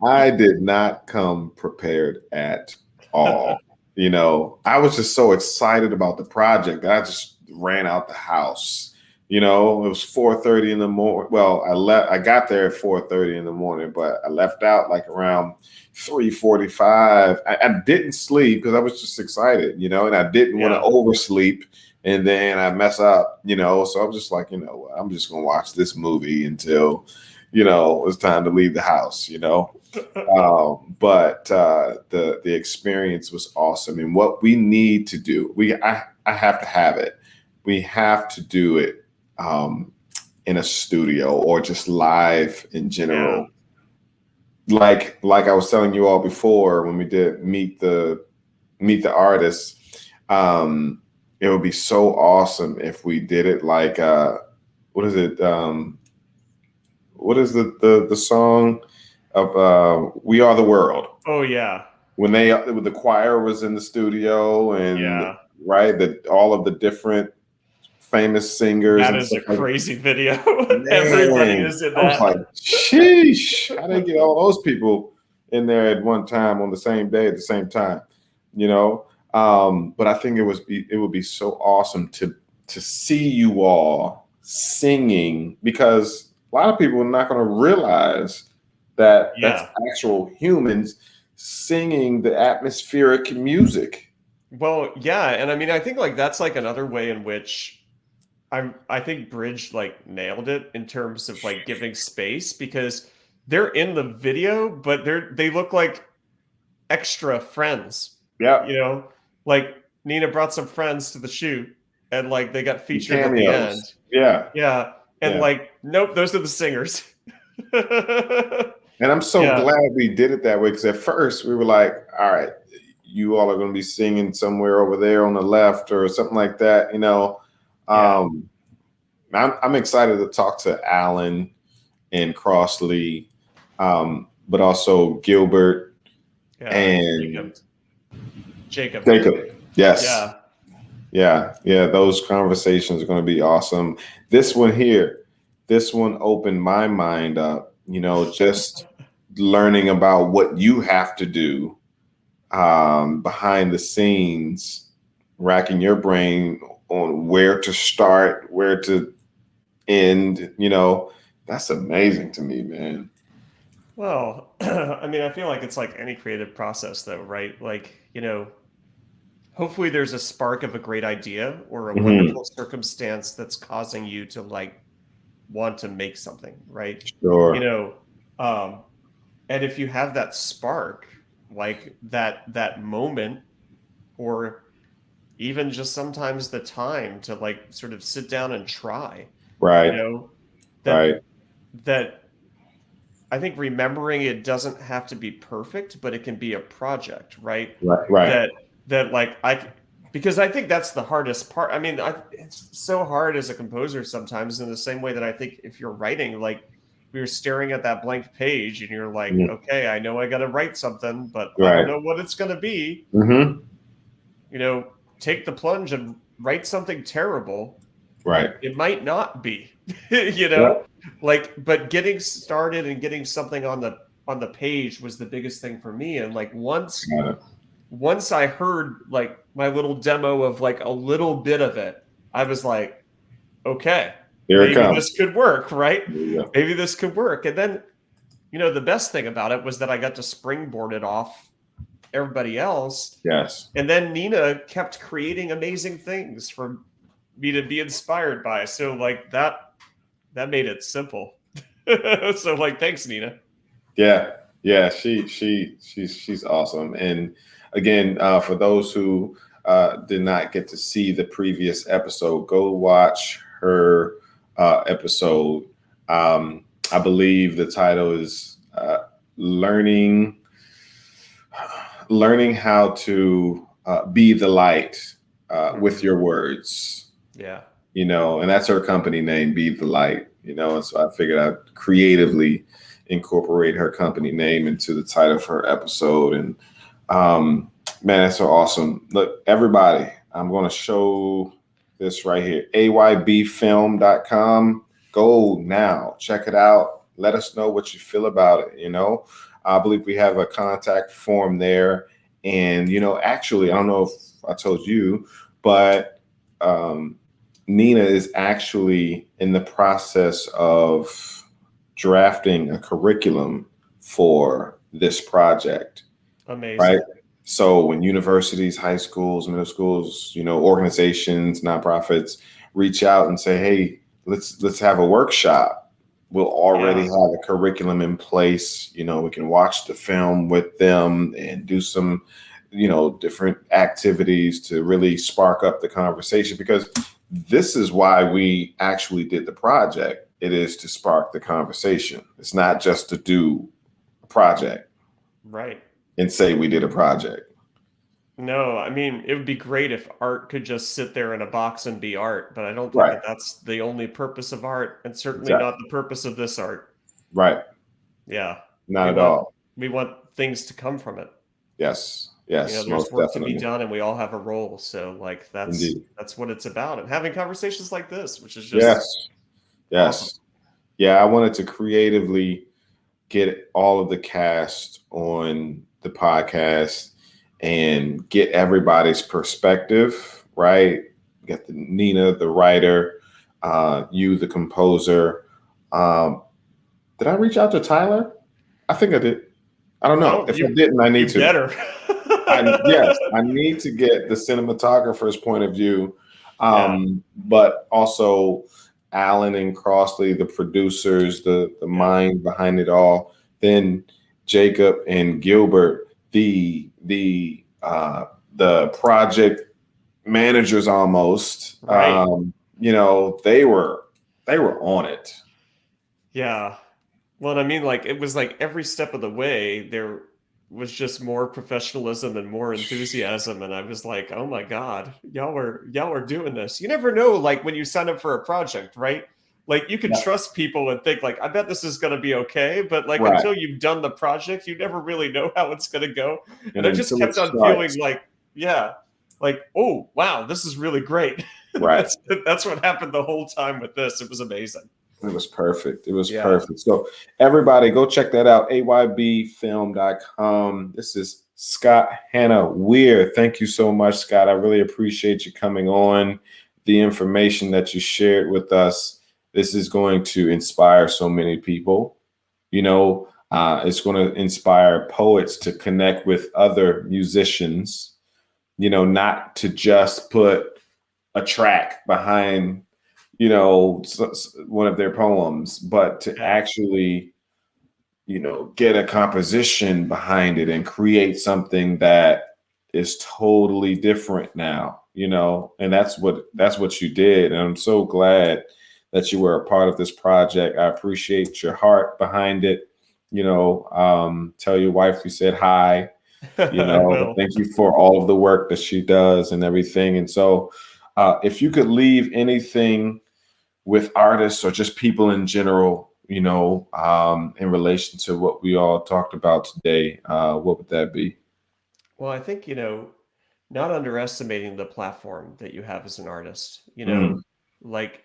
C: I did not come prepared at all. I was just so excited about the project that I just ran out the house, You know, it was 4:30 in the morning. Well, I got there at 4:30 in the morning, but I left out like around 3:45. I didn't sleep because I was just excited, you know, and I didn't want to oversleep and then I mess up, you know. So I'm just like, you know, I'm just gonna watch this movie until, you know, it's time to leave the house, you know. But the experience was awesome, and what we need to do, I have to have it. We have to do it in a studio or just live in general. Like I was telling you all before when we did meet the artists. It would be so awesome if we did it like what is it? What is the song of We Are the World?
D: Oh yeah.
C: When the choir was in the studio and right, that all of the different famous singers
D: that
C: and
D: is a
C: stuff like
D: crazy video. Everybody
C: man,
D: is in
C: I was
D: that.
C: like, sheesh. I didn't get all those people in there at one time on the same day at the same time, you know. But I think it would be so awesome to see you all singing, because a lot of people are not going to realize that that's actual humans singing the atmospheric music.
D: Well, yeah, and I mean, I think like that's like another way in which I think Bridge like nailed it in terms of like giving space, because they're in the video, but they look like extra friends.
C: Yeah.
D: You know, like Nina brought some friends to the shoot and like they got featured at the end.
C: Cameos. Yeah.
D: Yeah. And like, nope, those are the singers.
C: And I'm so glad we did it that way, because at first we were like, all right, you all are going to be singing somewhere over there on the left or something like that, you know. I'm excited to talk to Alan and Crossley, but also Gilbert and Jacob. Yes. Yeah. Those conversations are going to be awesome. This one opened my mind up, you know, just learning about what you have to do behind the scenes, racking your brain on where to start, where to end, you know. That's amazing to me, man.
D: Well, I mean, I feel like it's like any creative process though, right? Like, you know, hopefully there's a spark of a great idea or a wonderful circumstance that's causing you to like want to make something, right?
C: Sure.
D: You know, and if you have that spark, like that moment, or even just sometimes the time to like sort of sit down and try,
C: right?
D: You know, that I think remembering it doesn't have to be perfect, but it can be a project, right?
C: Right.
D: That like because I think that's the hardest part. I mean, it's so hard as a composer sometimes, in the same way that I think if you're writing, like you're staring at that blank page and you're like, okay, I know I got to write something, but I don't know what it's going to be. You know, take the plunge and write something terrible.
C: Right.
D: It might not be, you know, like, but getting started and getting something on the page was the biggest thing for me. And like once I heard like my little demo of like a little bit of it, I was like, okay, maybe this could work, right? Maybe this could work. And then, you know, the best thing about it was that I got to springboard it off everybody else.
C: Yes.
D: And then Nina kept creating amazing things for me to be inspired by. So like that made it simple. So like, thanks, Nina.
C: Yeah. She's awesome. And again, for those who did not get to see the previous episode, go watch her episode. I believe the title is learning how to be the light with your words.
D: Yeah.
C: You know, and that's her company name, Be the Light, you know, and so I figured I'd creatively incorporate her company name into the title of her episode. And man, that's so awesome. Look, everybody, I'm going to show this right here, aybfilm.com. Go now, check it out. Let us know what you feel about it. You know, I believe we have a contact form there. And, you know, actually, I don't know if I told you, but Nina is actually in the process of drafting a curriculum for this project, right?
D: Amazing.
C: So when universities, high schools, middle schools, organizations, nonprofits reach out and say, "Hey, let's have a workshop," we'll already
D: Yeah.
C: have a curriculum in place. We can watch the film with them and do some, different activities to really spark up the conversation, because this is why we actually did the project. It is to spark the conversation. It's not just to do a project
D: Right.
C: and say we did a project.
D: No, I mean, it would be great if art could just sit there in a box and be art, but I don't think
C: Right.
D: that that's the only purpose of art, and certainly
C: Exactly.
D: not the purpose of this art.
C: Right.
D: Yeah.
C: Not
D: We
C: at
D: want
C: all.
D: we want things to come from it.
C: Yes. Yes.
D: There's
C: Most
D: work to be
C: definitely.
D: done and we all have a role. So like
C: Indeed.
D: that's what it's about. And having conversations like this, which is just
C: Yes.
D: awesome.
C: Yes. Yeah. I wanted to creatively get all of the cast on the podcast and get everybody's perspective, right? Get the Nina, the writer, you, the composer. Did I reach out to Tyler? I think I did. I don't know.
D: Oh,
C: If I didn't, I need
D: you
C: to.
D: better.
C: Yes, I need to get the cinematographer's point of view,
D: Yeah.
C: but also Alan and Crossley, the producers, the
D: Yeah.
C: mind behind it all. Then Jacob and Gilbert, the project managers almost.
D: Right.
C: They were on it.
D: Yeah. Well, I mean, like it was like every step of the way there was just more professionalism and more enthusiasm, and I was like, "Oh my God, y'all are doing this." You never know, like when you sign up for a project, right? Like you can
C: Yeah.
D: trust people and think like, "I bet this is going to be okay," but like
C: Right.
D: until you've done the project, you never really know how it's going to go. And
C: And
D: I just
C: until it
D: kept on feeling
C: starts.
D: like, yeah, like, "Oh wow, this is really great."
C: Right.
D: That's what happened the whole time with this. It was amazing.
C: It was perfect. It was
D: Yeah.
C: perfect. So everybody go check that out. aybfilm.com. This is Scott Hannah Weir. Thank you so much, Scott. I really appreciate you coming on. The information that you shared with us. This is going to inspire so many people. It's going to inspire poets to connect with other musicians, not to just put a track behind one of their poems, but to
D: Yeah.
C: actually, get a composition behind it and create something that is totally different now, and that's what you did. And I'm so glad that you were a part of this project. I appreciate your heart behind it. Tell your wife we said hi.
D: I will.
C: Thank you for all of the work that she does and everything. And so, if you could leave anything with artists or just people in general, in relation to what we all talked about today, what would that be?
D: Well, I think, not underestimating the platform that you have as an artist,
C: Mm,
D: like,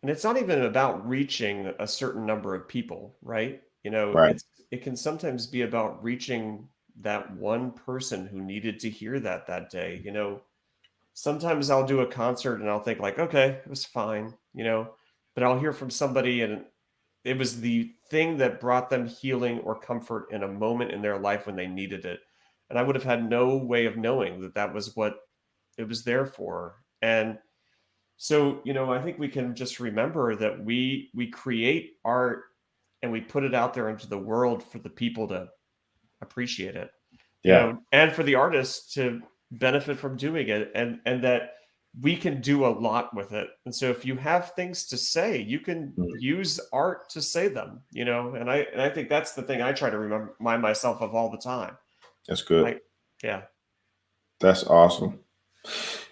D: and it's not even about reaching a certain number of people, right?
C: right.
D: It can sometimes be about reaching that one person who needed to hear that day. Sometimes I'll do a concert and I'll think like, okay, it was fine, but I'll hear from somebody and it was the thing that brought them healing or comfort in a moment in their life when they needed it. And I would have had no way of knowing that that was what it was there for. And so, I think we can just remember that we create art and we put it out there into the world for the people to appreciate it,
C: Yeah.
D: and for the artists to benefit from doing it, and that we can do a lot with it. And so if you have things to say, you can
C: Mm,
D: use art to say them, and I think that's the thing I try to remind myself of all the time.
C: that's good.
D: Like, yeah.
C: That's awesome.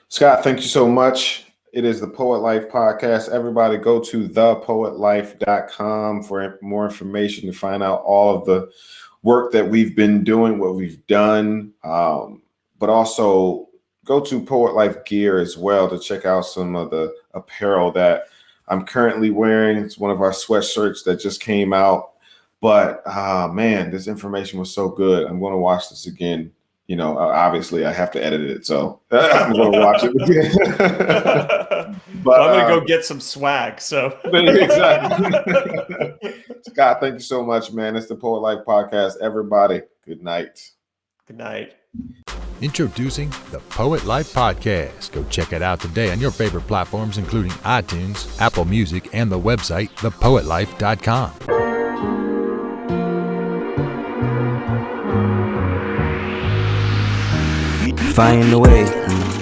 C: Scott, thank you so much. It is the Poet Life podcast. Everybody go to thepoetlife.com for more information to find out all of the work that we've been doing, what we've done. But also go to Poet Life Gear as well to check out some of the apparel that I'm currently wearing. It's one of our sweatshirts that just came out. But man, this information was so good. I'm going to watch this again obviously I have to edit it, so I'm going to watch it again. But
D: I'm going to go get some swag. So
C: exactly. Scott, thank you so much, man. It's the Poet Life Podcast. Everybody, good night.
D: Good night.
A: Introducing the Poet Life Podcast. Go check it out today on your favorite platforms, including iTunes, Apple Music, and the website, thepoetlife.com.
B: Find a way.